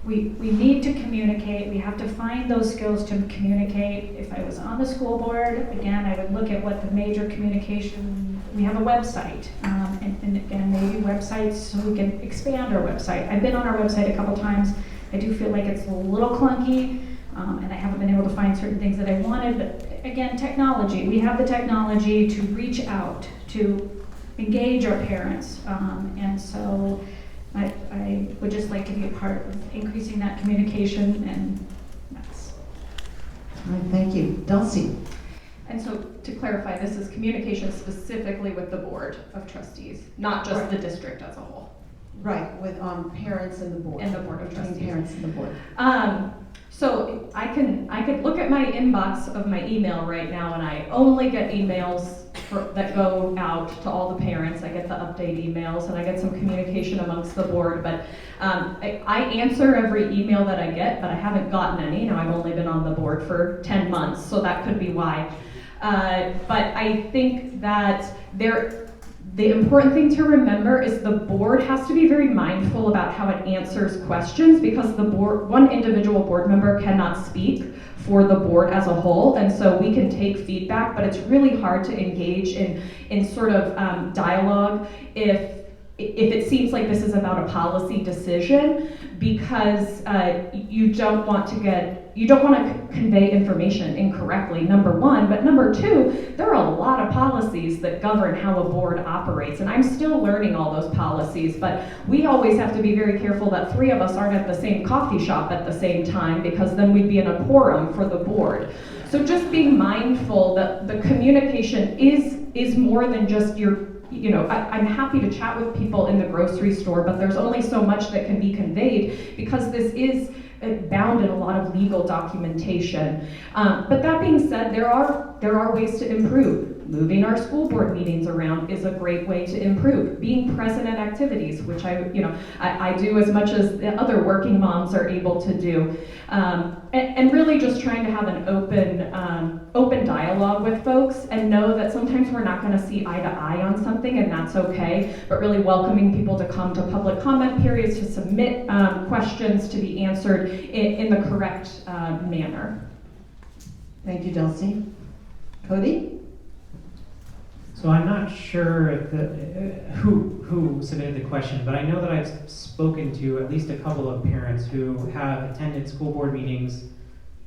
we need to communicate. We have to find those skills to communicate. If I was on the school board, again, I would look at what the major communication, we have a website, and again, maybe websites, so we can expand our website. I've been on our website a couple times. I do feel like it's a little clunky, and I haven't been able to find certain things that I wanted, but again, technology. We have the technology to reach out, to engage our parents, and so I would just like to be a part of increasing that communication, and that's. All right, thank you. Dulcie? And so to clarify, this is communication specifically with the Board of Trustees, not just Right. the district as a whole. Right, with parents and the board. And the Board of Between Trustees. parents and the board. So I could look at my inbox of my email right now, and I only get emails that go out to all the parents. I get the update emails, and I get some communication amongst the board. But I answer every email that I get, but I haven't gotten any. Now I've only been on the board for 10 months, so that could be why. But I think that the important thing to remember is the board has to be very mindful about how it answers questions, because the board, one individual board member cannot speak for the board as a whole, and so we can take feedback, but it's really hard to engage in sort of dialogue if it seems like this is about a policy decision, because you don't want to convey information incorrectly, number one, but number two, there are a lot of policies that govern how a board operates, and I'm still learning all those policies, but we always have to be very careful that 3 of us aren't at the same coffee shop at the same time, because then we'd be in a quorum for the board. So just being mindful that the communication is more than just I'm happy to chat with people in the grocery store, but there's only so much that can be conveyed, because this is bound in a lot of legal documentation. But that being said, there are ways to improve. Moving our school board meetings around is a great way to improve. Being present at activities, which I do as much as the other working moms are able to do. And really just trying to have an open dialogue with folks, and know that sometimes we're not going to see eye to eye on something, and that's okay, but really welcoming people to come to public comment periods, to submit questions to be answered in the correct manner. Thank you, Dulcie. Cody? So I'm not sure if who submitted the question, but I know that I've spoken to at least a couple of parents who have attended school board meetings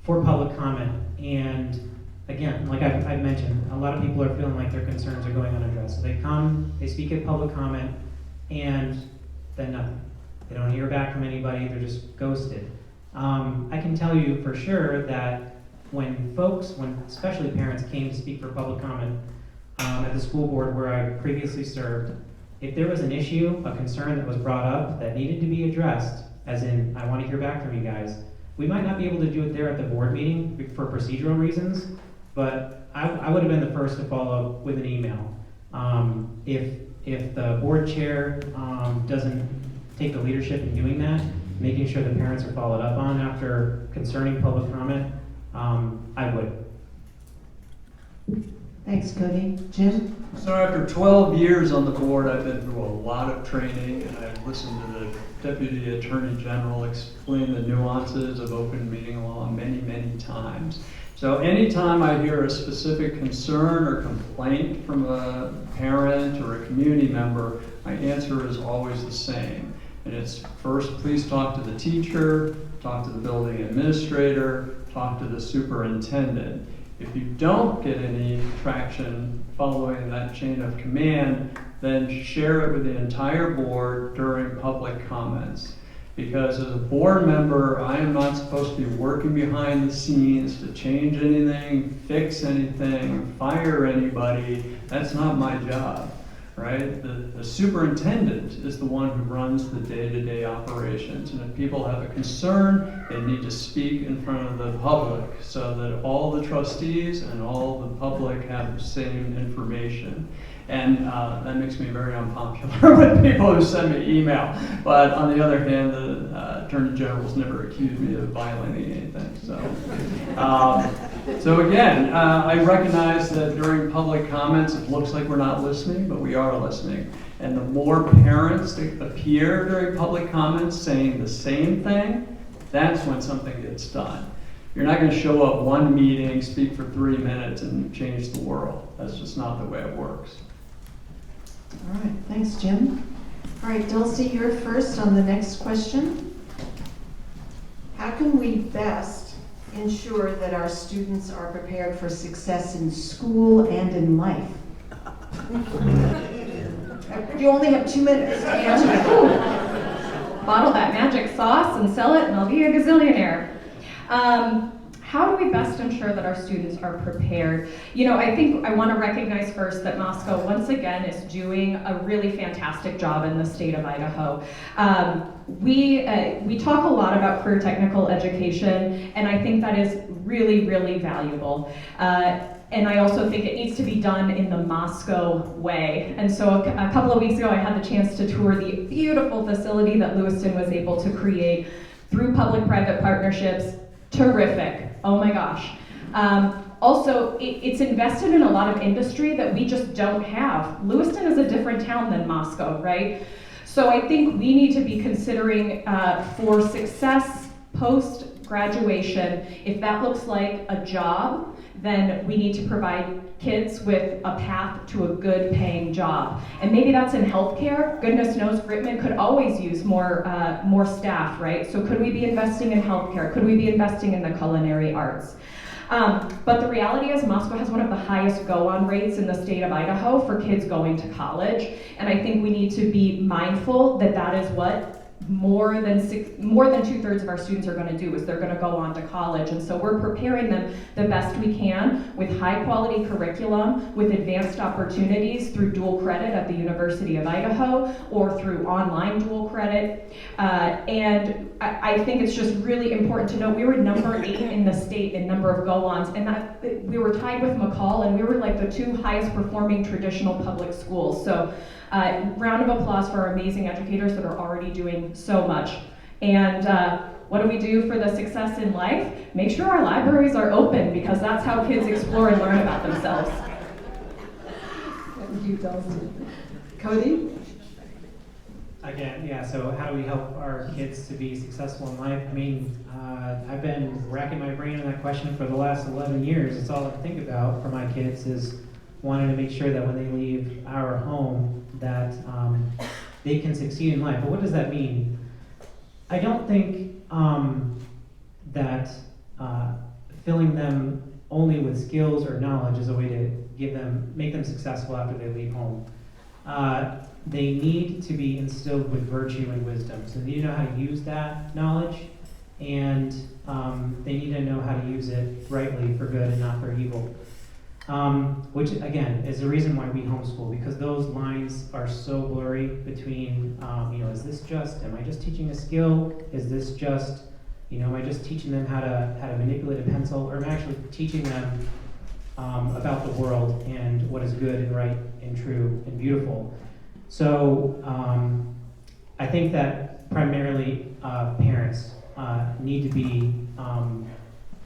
for public comment. And again, like I've mentioned, a lot of people are feeling like their concerns are going unaddressed. So they come, they speak at public comment, and then nothing. They don't hear back from anybody, they're just ghosted. I can tell you for sure that when especially parents came to speak for public comment, at the school board where I previously served, if there was an issue, a concern that was brought up that needed to be addressed, as in, I want to hear back from you guys, we might not be able to do it there at the board meeting for procedural reasons, but I would have been the first to follow up with an email. If the board chair doesn't take the leadership in doing that, making sure the parents are followed up on after concerning public comment, I would. Thanks, Cody. Jim? So after 12 years on the board, I've been through a lot of training, and I've listened to the Deputy Attorney General explain the nuances of open meeting law many, many times. So anytime I hear a specific concern or complaint from a parent or a community member, my answer is always the same. And it's first, please talk to the teacher, talk to the building administrator, talk to the superintendent. If you don't get any traction following that chain of command, then share it with the entire board during public comments. Because as a board member, I am not supposed to be working behind the scenes to change anything, fix anything, fire anybody. That's not my job, right? The superintendent is the one who runs the day-to-day operations. And if people have a concern, they need to speak in front of the public so that all the trustees and all the public have the same information. And that makes me very unpopular with people who send me email. But on the other hand, the Attorney General's never accused me of violating anything. So again, I recognize that during public comments, it looks like we're not listening, but we are listening. And the more parents that appear during public comments saying the same thing, That's when something gets done. You're not going to show up one meeting, speak for 3 minutes, and change the world. That's just not the way it works. All right, thanks, Jim. All right, Dulcie, you're first on the next question. How can we best ensure that our students are prepared for success in school and in life? You only have 2 minutes to answer. Bottle that magic sauce and sell it, and I'll be a gazillionaire. How do we best ensure that our students are prepared? You know, I think I want to recognize first that Moscow, once again, is doing a really fantastic job in the state of Idaho. We talk a lot about career technical education, and I think that is really, really valuable. And I also think it needs to be done in the Moscow way. And so a couple of weeks ago, I had the chance to tour the beautiful facility that Lewiston was able to create through public-private partnerships. Terrific. Oh my gosh. Also, it's invested in a lot of industry that we just don't have. Lewiston is a different town than Moscow, right? So I think we need to be considering for success post-graduation, if that looks like a job, then we need to provide kids with a path to a good paying job. And maybe that's in healthcare. Goodness knows Gritman could always use more staff, right? So could we be investing in healthcare? Could we be investing in the culinary arts? But the reality is Moscow has one of the highest go-on rates in the state of Idaho for kids going to college. And I think we need to be mindful that that is what more than 2/3 of our students are going to do, is they're going to go on to college. And so we're preparing them the best we can with high quality curriculum, with advanced opportunities through dual credit at the University of Idaho or through online dual credit. And I think it's just really important to note we were number 8 in the state in number of go-ons, and we were tied with McCall, and we were like the 2 highest performing traditional public schools. So round of applause for our amazing educators that are already doing so much. And what do we do for the success in life? Make sure our libraries are open, because that's how kids explore and learn about themselves. Thank you, Dulcie. Cody? Again, yeah, so how do we help our kids to be successful in life? I mean, I've been racking my brain on that question for the last 11 years. It's all I think about for my kids is wanting to make sure that when they leave our home that they can succeed in life. But what does that mean? I don't think that filling them only with skills or knowledge is a way to make them successful after they leave home. They need to be instilled with virtue and wisdom. So they need to know how to use that knowledge, and they need to know how to use it rightly for good and not for evil. Which again is the reason why we homeschool, because those lines are so blurry between, is this just, am I just teaching a skill? Is this just, am I just teaching them how to manipulate a pencil, or am I actually teaching them about the world and what is good and right and true and beautiful? So I think that primarily parents need to be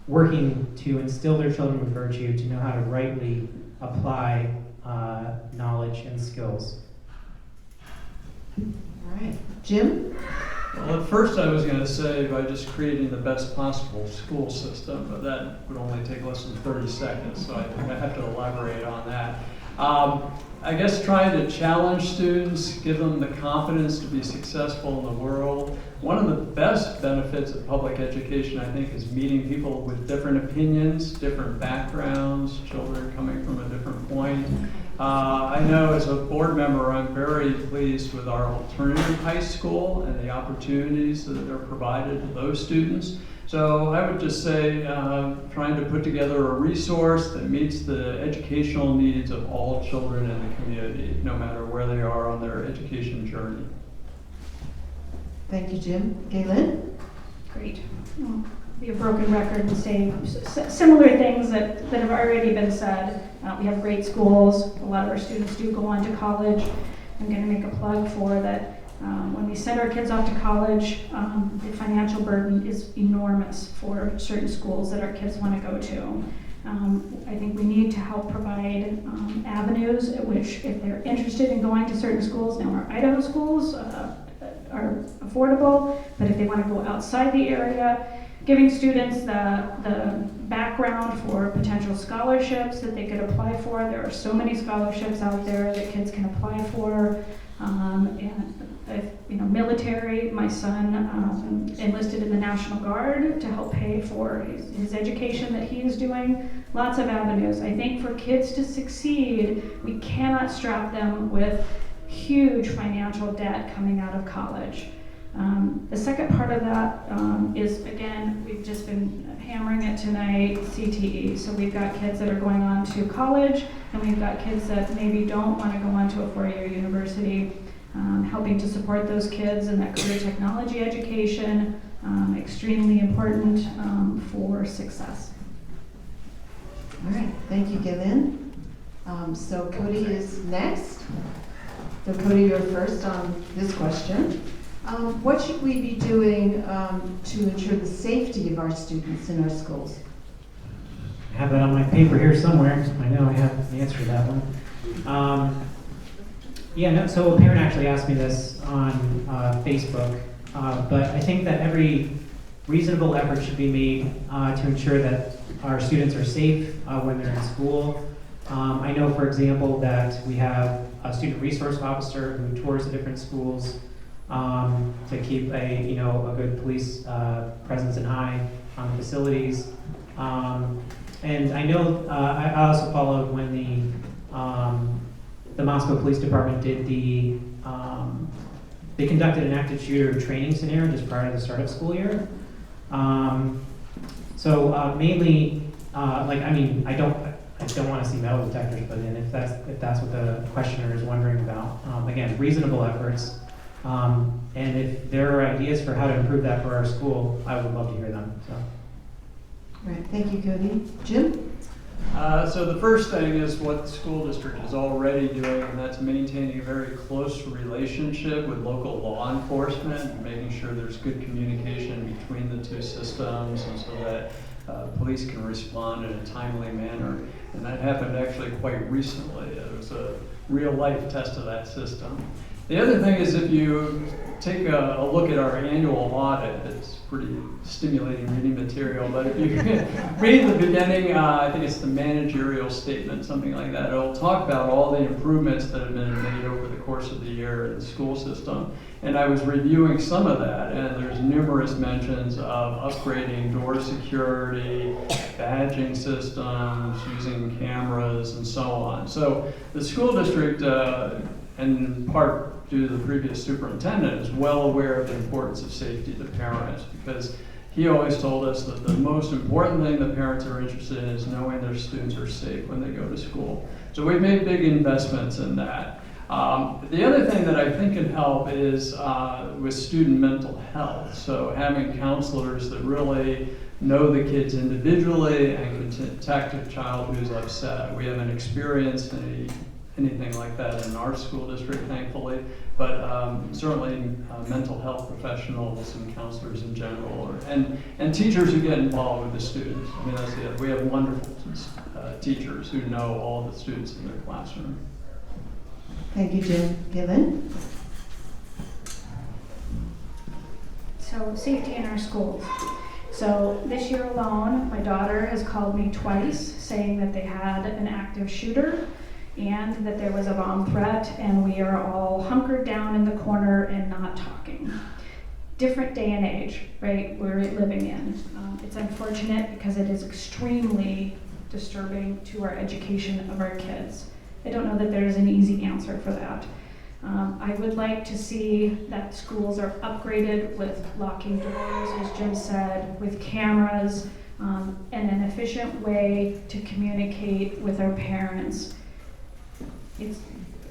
working to instill their children with virtue, to know how to rightly apply knowledge and skills. All right. Jim? Well, at first I was going to say by just creating the best possible school system, but that would only take less than 30 seconds, so I think I have to elaborate on that. I guess trying to challenge students, give them the confidence to be successful in the world. One of the best benefits of public education, I think, is meeting people with different opinions, different backgrounds, children coming from a different point. I know as a board member, I'm very pleased with our alternative high school and the opportunities that are provided to those students. So I would just say trying to put together a resource that meets the educational needs of all children in the community, no matter where they are on their education journey. Thank you, Jim. Galen? Great. I'll be a broken record and say similar things that have already been said. We have great schools. A lot of our students do go on to college. I'm going to make a plug for that. When we send our kids off to college, the financial burden is enormous for certain schools that our kids want to go to. I think we need to help provide avenues at which, if they're interested in going to certain schools, now our Idaho schools are affordable, but if they want to go outside the area, giving students the background for potential scholarships that they could apply for. There are so many scholarships out there that kids can apply for. And if, military, my son enlisted in the National Guard to help pay for his education that he is doing. Lots of avenues. I think for kids to succeed, we cannot strap them with huge financial debt coming out of college. The second part of that is, again, we've just been hammering it tonight, CTE. So we've got kids that are going on to college, and we've got kids that maybe don't want to go on to a four-year university, helping to support those kids in that career technology education, extremely important for success. All right, thank you, Gillian. So Cody is next. So Cody, you're first on this question. What should we be doing to ensure the safety of our students in our schools? I have that on my paper here somewhere. I know I have the answer to that one. So a parent actually asked me this on Facebook, but I think that every reasonable effort should be made to ensure that our students are safe when they're in school. I know, for example, that we have a student resource officer who tours the different schools to keep a good police presence and eye on the facilities. And I know I also followed when the Moscow Police Department did they conducted an active shooter training scenario just prior to the start of school year. Mainly, I don't want to see metal detectors put in if that's what the questioner is wondering about. Again, reasonable efforts. And if there are ideas for how to improve that for our school, I would love to hear them. So. All right, thank you, Cody. Jim? So the first thing is what the school district is already doing, and that's maintaining a very close relationship with local law enforcement and making sure there's good communication between the two systems, and so that police can respond in a timely manner. And that happened actually quite recently. It was a real-life test of that system. The other thing is, if you take a look at our annual audit, it's pretty stimulating reading material, but if you read the beginning, I think it's the managerial statement, something like that, it'll talk about all the improvements that have been made over the course of the year in the school system. And I was reviewing some of that, and there's numerous mentions of upgrading door security, badging systems, using cameras, and so on. So the school district, and in part due to the previous superintendent, is well aware of the importance of safety to parents, because he always told us that the most important thing that parents are interested in is knowing their students are safe when they go to school. So we've made big investments in that. The other thing that I think can help is with student mental health. So having counselors that really know the kids individually and can detect a child who's upset. We haven't experienced anything like that in our school district, thankfully, but certainly mental health professionals and counselors in general, and teachers who get involved with the students. I mean, that's the other. We have wonderful teachers who know all the students in their classroom. Thank you, Jim. Gillian? So safety in our schools. So this year alone, my daughter has called me twice saying that they had an active shooter and that there was a bomb threat, and we are all hunkered down in the corner and not talking. Different day and age, right, we're living in. It's unfortunate because it is extremely disturbing to our education of our kids. I don't know that there's an easy answer for that. I would like to see that schools are upgraded with locking doors, as Jim said, with cameras, and an efficient way to communicate with our parents.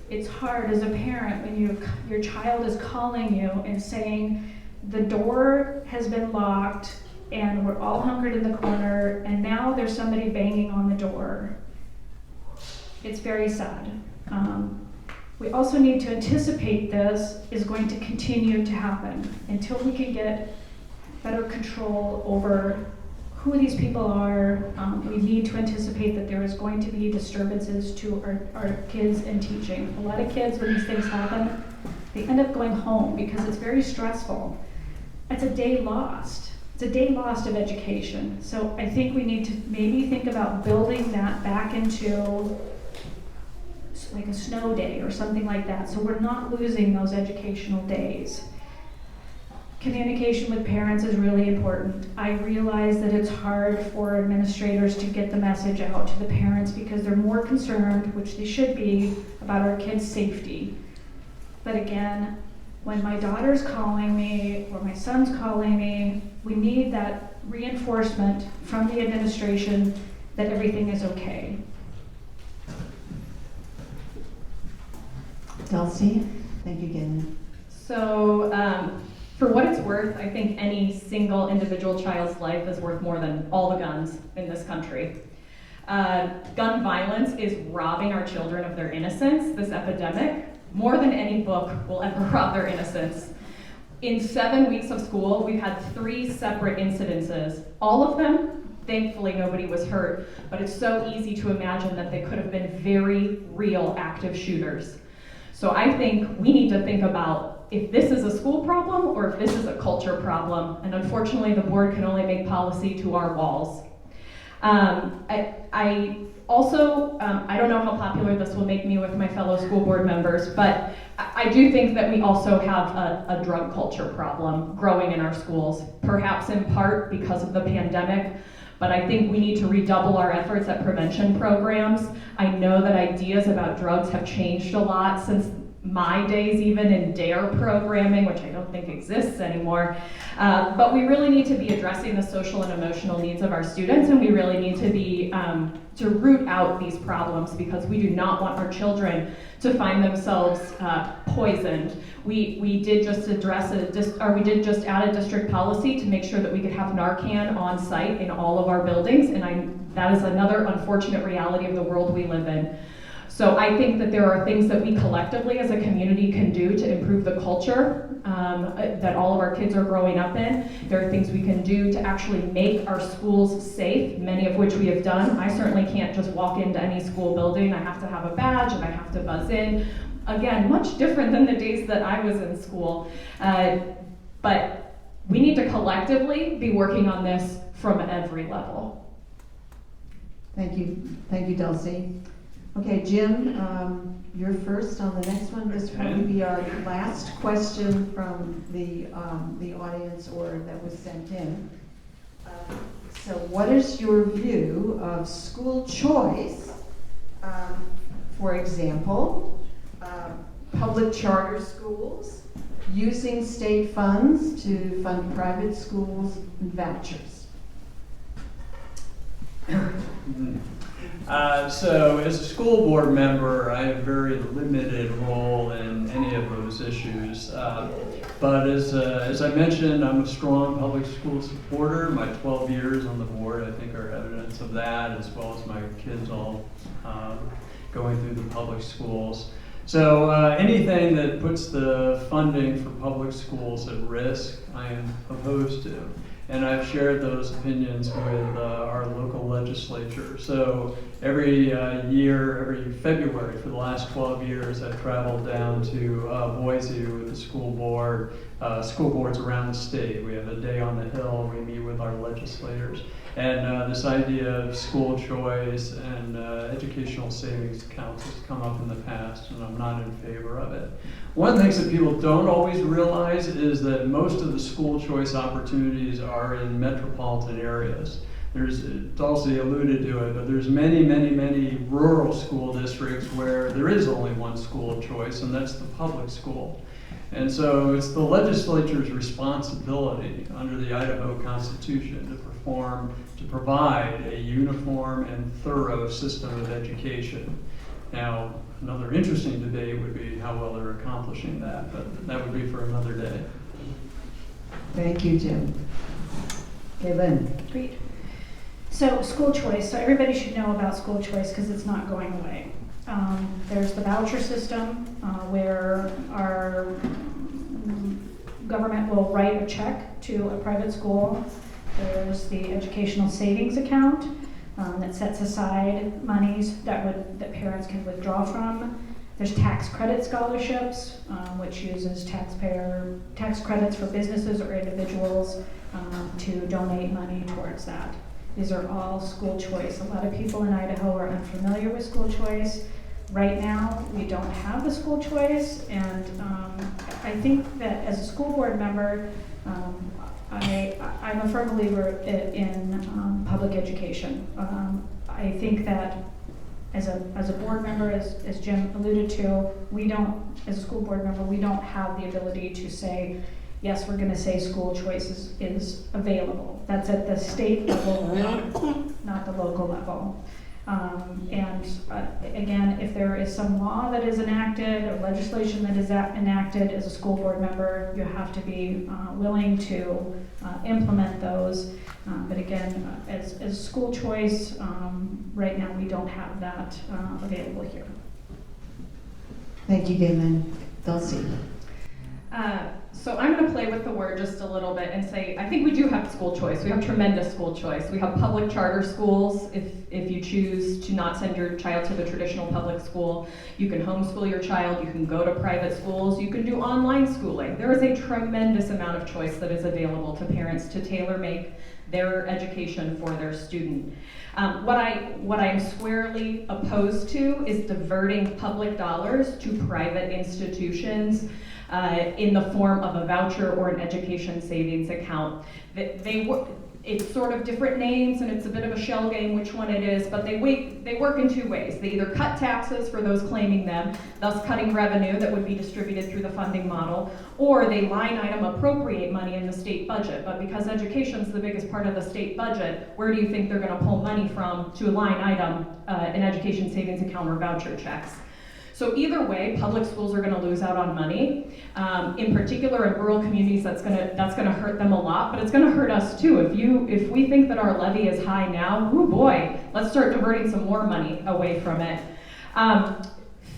It's hard as a parent when your child is calling you and saying the door has been locked and we're all hunkered in the corner and now there's somebody banging on the door. It's very sad. We also need to anticipate this is going to continue to happen until we can get better control over who these people are. We need to anticipate that there is going to be disturbances to our kids and teaching. A lot of kids, when these things happen, They end up going home because it's very stressful. It's a day lost. It's a day lost of education. So I think we need to maybe think about building that back into like a snow day or something like that, so we're not losing those educational days. Communication with parents is really important. I realize that it's hard for administrators to get the message out to the parents because they're more concerned, which they should be, about our kids' safety. But again, when my daughter's calling me or my son's calling me, we need that reinforcement from the administration that everything is okay. Dulcie, thank you again. So, for what it's worth, I think any single individual child's life is worth more than all the guns in this country. Gun violence is robbing our children of their innocence, this epidemic, more than any book will ever rob their innocence. In 7 weeks of school, we've had 3 separate incidences. All of them, thankfully nobody was hurt, but it's so easy to imagine that they could have been very real active shooters. So I think we need to think about if this is a school problem or if this is a culture problem. And unfortunately, the board can only make policy to our walls. I also, I don't know how popular this will make me with my fellow school board members, but I do think that we also have a drug culture problem growing in our schools, perhaps in part because of the pandemic. But I think we need to redouble our efforts at prevention programs. I know that ideas about drugs have changed a lot since my days, even in DARE programming, which I don't think exists anymore. But we really need to be addressing the social and emotional needs of our students, and we really need to be to root out these problems because we do not want our children to find themselves poisoned. We did just add a district policy to make sure that we could have Narcan on site in all of our buildings, and that is another unfortunate reality of the world we live in. So I think that there are things that we collectively as a community can do to improve the culture that all of our kids are growing up in. There are things we can do to actually make our schools safe, many of which we have done. I certainly can't just walk into any school building. I have to have a badge and I have to buzz in. Again, much different than the days that I was in school. But we need to collectively be working on this from every level. Thank you, Dulcie. Okay, Jim, you're first on the next one. This will probably be our last question from the audience or that was sent in. So what is your view of school choice? For example, public charter schools using state funds to fund private schools and vouchers? So as a school board member, I have very limited role in any of those issues. But as I mentioned, I'm a strong public school supporter. My 12 years on the board, I think, are evidence of that, as well as my kids all going through the public schools. So anything that puts the funding for public schools at risk, I am opposed to. And I've shared those opinions with our local legislature. So every year, every February for the last 12 years, I've traveled down to Boise with the school board, school boards around the state. We have a day on the Hill, we meet with our legislators. And this idea of school choice and educational savings accounts has come up in the past, and I'm not in favor of it. One of the things that people don't always realize is that most of the school choice opportunities are in metropolitan areas. Dulcie alluded to it, but there's many, many, many rural school districts where there is only one school of choice, and that's the public school. And so it's the legislature's responsibility under the Idaho Constitution to provide a uniform and thorough system of education. Now, another interesting debate would be how well they're accomplishing that, but that would be for another day. Thank you, Jim. Okay, Lynn. Great. So school choice, so everybody should know about school choice because it's not going away. There's the voucher system where our government will write a check to a private school. There's the educational savings account that sets aside monies that parents can withdraw from. There's tax credit scholarships, which uses tax credits for businesses or individuals to donate money towards that. These are all school choice. A lot of people in Idaho are unfamiliar with school choice. Right now, we don't have the school choice, and I think that as a school board member, I'm a firm believer in public education. I think that as a board member, as Jim alluded to, we don't, as a school board member, we don't have the ability to say, yes, we're gonna say school choice is available. That's at the state level, not the local level. Again, if there is some law that is enacted or legislation that is enacted as a school board member, you have to be willing to implement those. But again, as school choice, right now we don't have that available here. Thank you, Galen. Dulcie. So I'm going to play with the word just a little bit and say, I think we do have school choice. We have tremendous school choice. We have public charter schools. If you choose to not send your child to the traditional public school, you can homeschool your child, you can go to private schools, you can do online schooling. There is a tremendous amount of choice that is available to parents to tailor-make their education for their student. What I'm squarely opposed to is diverting public dollars to private institutions in the form of a voucher or an education savings account. It's sort of different names and it's a bit of a shell game which one it is, but they work in two ways. They either cut taxes for those claiming them, thus cutting revenue that would be distributed through the funding model, or they line item appropriate money in the state budget. But because education is the biggest part of the state budget, where do you think they're going to pull money from to a line item, an education savings account or voucher checks? So either way, public schools are going to lose out on money. In particular, in rural communities, that's going to hurt them a lot, but it's going to hurt us too. If we think that our levy is high now, oh boy, let's start diverting some more money away from it.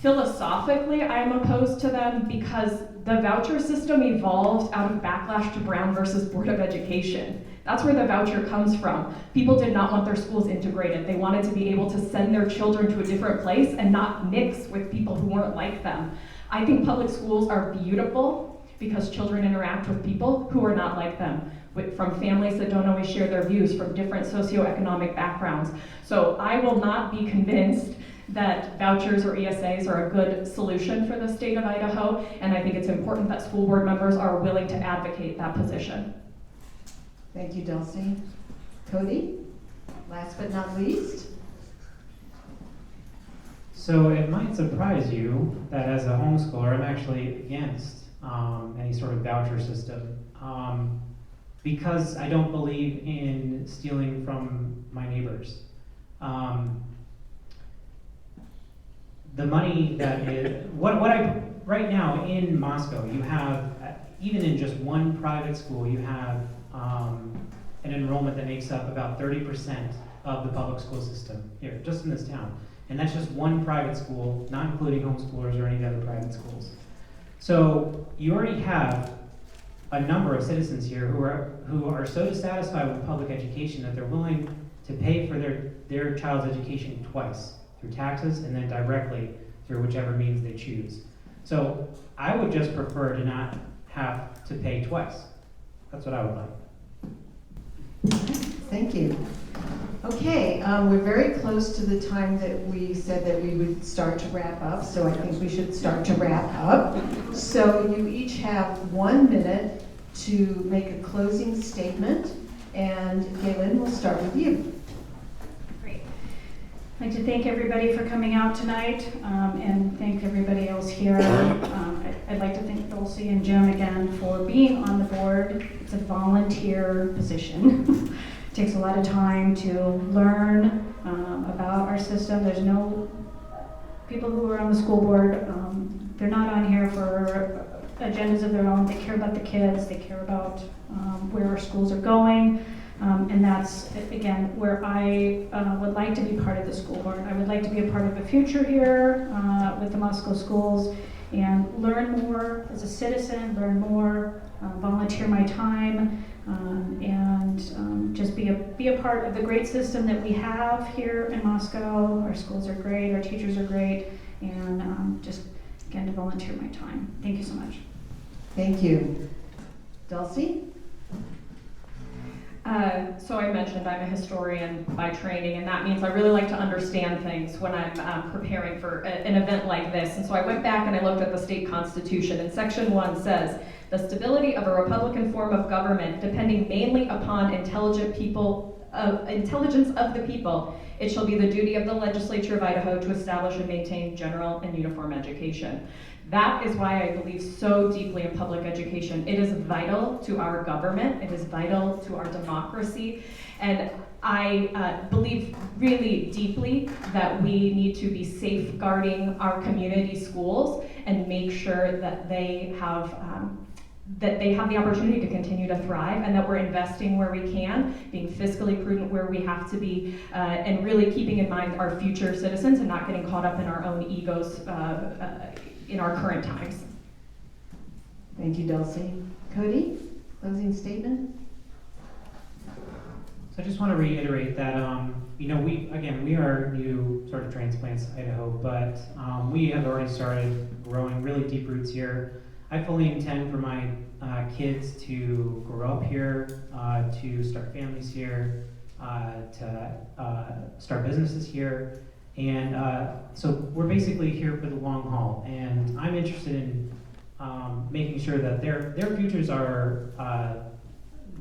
Philosophically, I am opposed to them because the voucher system evolved out of backlash to Brown versus Board of Education. That's where the voucher comes from. People did not want their schools integrated. They wanted to be able to send their children to a different place and not mix with people who weren't like them. I think public schools are beautiful because children interact with people who are not like them, from families that don't always share their views, from different socioeconomic backgrounds. So I will not be convinced that vouchers or ESAs are a good solution for the state of Idaho, and I think it's important that school board members are willing to advocate that position. Thank you, Dulcie. Cody, last but not least. So it might surprise you that as a homeschooler, I'm actually against any sort of voucher system because I don't believe in stealing from my neighbors. The money that is, right now in Moscow, you have, even in just one private school, you have an enrollment that makes up about 30% of the public school system here, just in this town. And that's just one private school, not including homeschoolers or any other private schools. So you already have a number of citizens here who are so dissatisfied with public education that they're willing to pay for their child's education twice, through taxes and then directly through whichever means they choose. So I would just prefer to not have to pay twice. That's what I would like. Thank you. Okay, we're very close to the time that we said that we would start to wrap up, so I think we should start to wrap up. So you each have 1 minute to make a closing statement, and Galen, we'll start with you. Great. I'd like to thank everybody for coming out tonight, and thank everybody else here. I'd like to thank Dulcie and Jim again for being on the board. It's a volunteer position. It takes a lot of time to learn about our system. There's no people who are on the school board, they're not on here for agendas of their own. They care about the kids, they care about where our schools are going. And that's, again, where I would like to be part of the school board. I would like to be a part of the future here with the Moscow schools and learn more as a citizen, learn more, volunteer my time, and just be a part of the great system that we have here in Moscow. Our schools are great, our teachers are great, and just, again, to volunteer my time. Thank you so much. Thank you. Dulcie? So I mentioned I'm a historian by training, and that means I really like to understand things when I'm preparing for an event like this. And so I went back and I looked at the state constitution, and section 1 says, the stability of a republican form of government depending mainly upon intelligence of the people, it shall be the duty of the legislature of Idaho to establish and maintain general and uniform education. That is why I believe so deeply in public education. It is vital to our government. It is vital to our democracy. And I believe really deeply that we need to be safeguarding our community schools and make sure that they have the opportunity to continue to thrive, and that we're investing where we can, being fiscally prudent where we have to be, and really keeping in mind our future citizens and not getting caught up in our own egos in our current times. Thank you, Dulcie. Cody, closing statement? So I just want to reiterate that, we are new sort of transplants to Idaho, but we have already started growing really deep roots here. I fully intend for my kids to grow up here, to start families here, to start businesses here. And so we're basically here for the long haul. And I'm interested in making sure that their futures are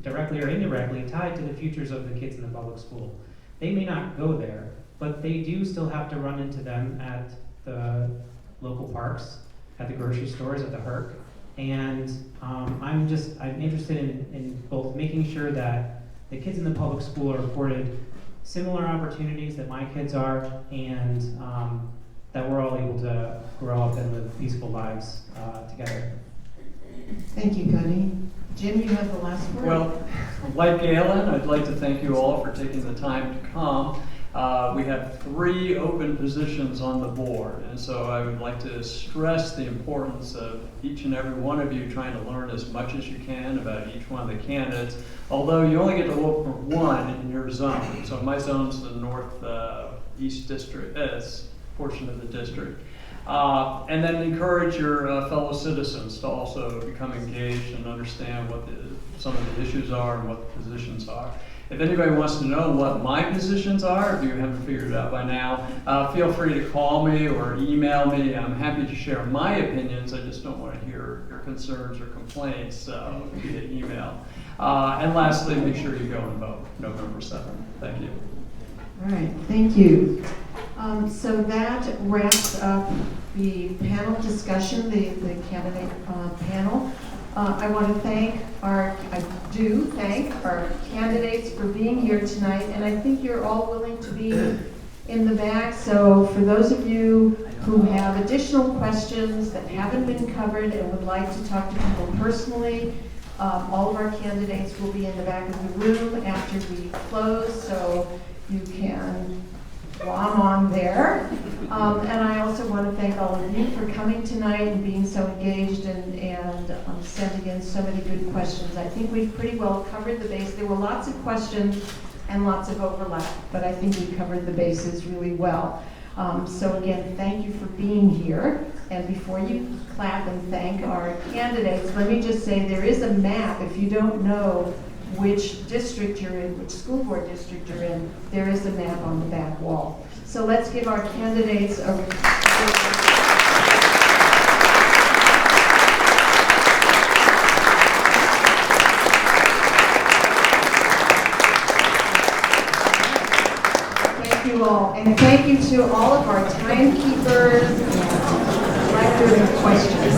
directly or indirectly tied to the futures of the kids in the public school. They may not go there, but they do still have to run into them at the local parks, at the grocery stores, at the HERC. And I'm interested in both making sure that the kids in the public school are afforded similar opportunities that my kids are, and that we're all able to grow up and live peaceful lives together. Thank you, Cody. Jim, you have the last word. Well, like Galen, I'd like to thank you all for taking the time to come. We have 3 open positions on the board, and so I would like to stress the importance of each and every one of you trying to learn as much as you can about each one of the candidates, although you only get to vote for one in your zone. So my zone's the northeast district, portion of the district. And then encourage your fellow citizens to also become engaged and understand what some of the issues are and what the positions are. If anybody wants to know what my positions are, if you haven't figured it out by now, feel free to call me or email me. I'm happy to share my opinions. I just don't want to hear your concerns or complaints via email. And lastly, make sure you go and vote November 7th. Thank you. All right, thank you. So that wraps up the panel discussion, the candidate panel. I want to thank our candidates for being here tonight, and I think you're all willing to be in the back. So for those of you who have additional questions that haven't been covered and would like to talk to people personally, all of our candidates will be in the back of the room after we close, so you can glom on there. And I also want to thank all of you for coming tonight and being so engaged and sending in so many good questions. I think we've pretty well covered the base. There were lots of questions and lots of overlap, but I think we covered the bases really well. So again, thank you for being here. And before you clap and thank our candidates, let me just say there is a map. If you don't know which district you're in, which school board district you're in, there is a map on the back wall. So let's give our candidates a thank you all, and thank you to all of our timekeepers and questions.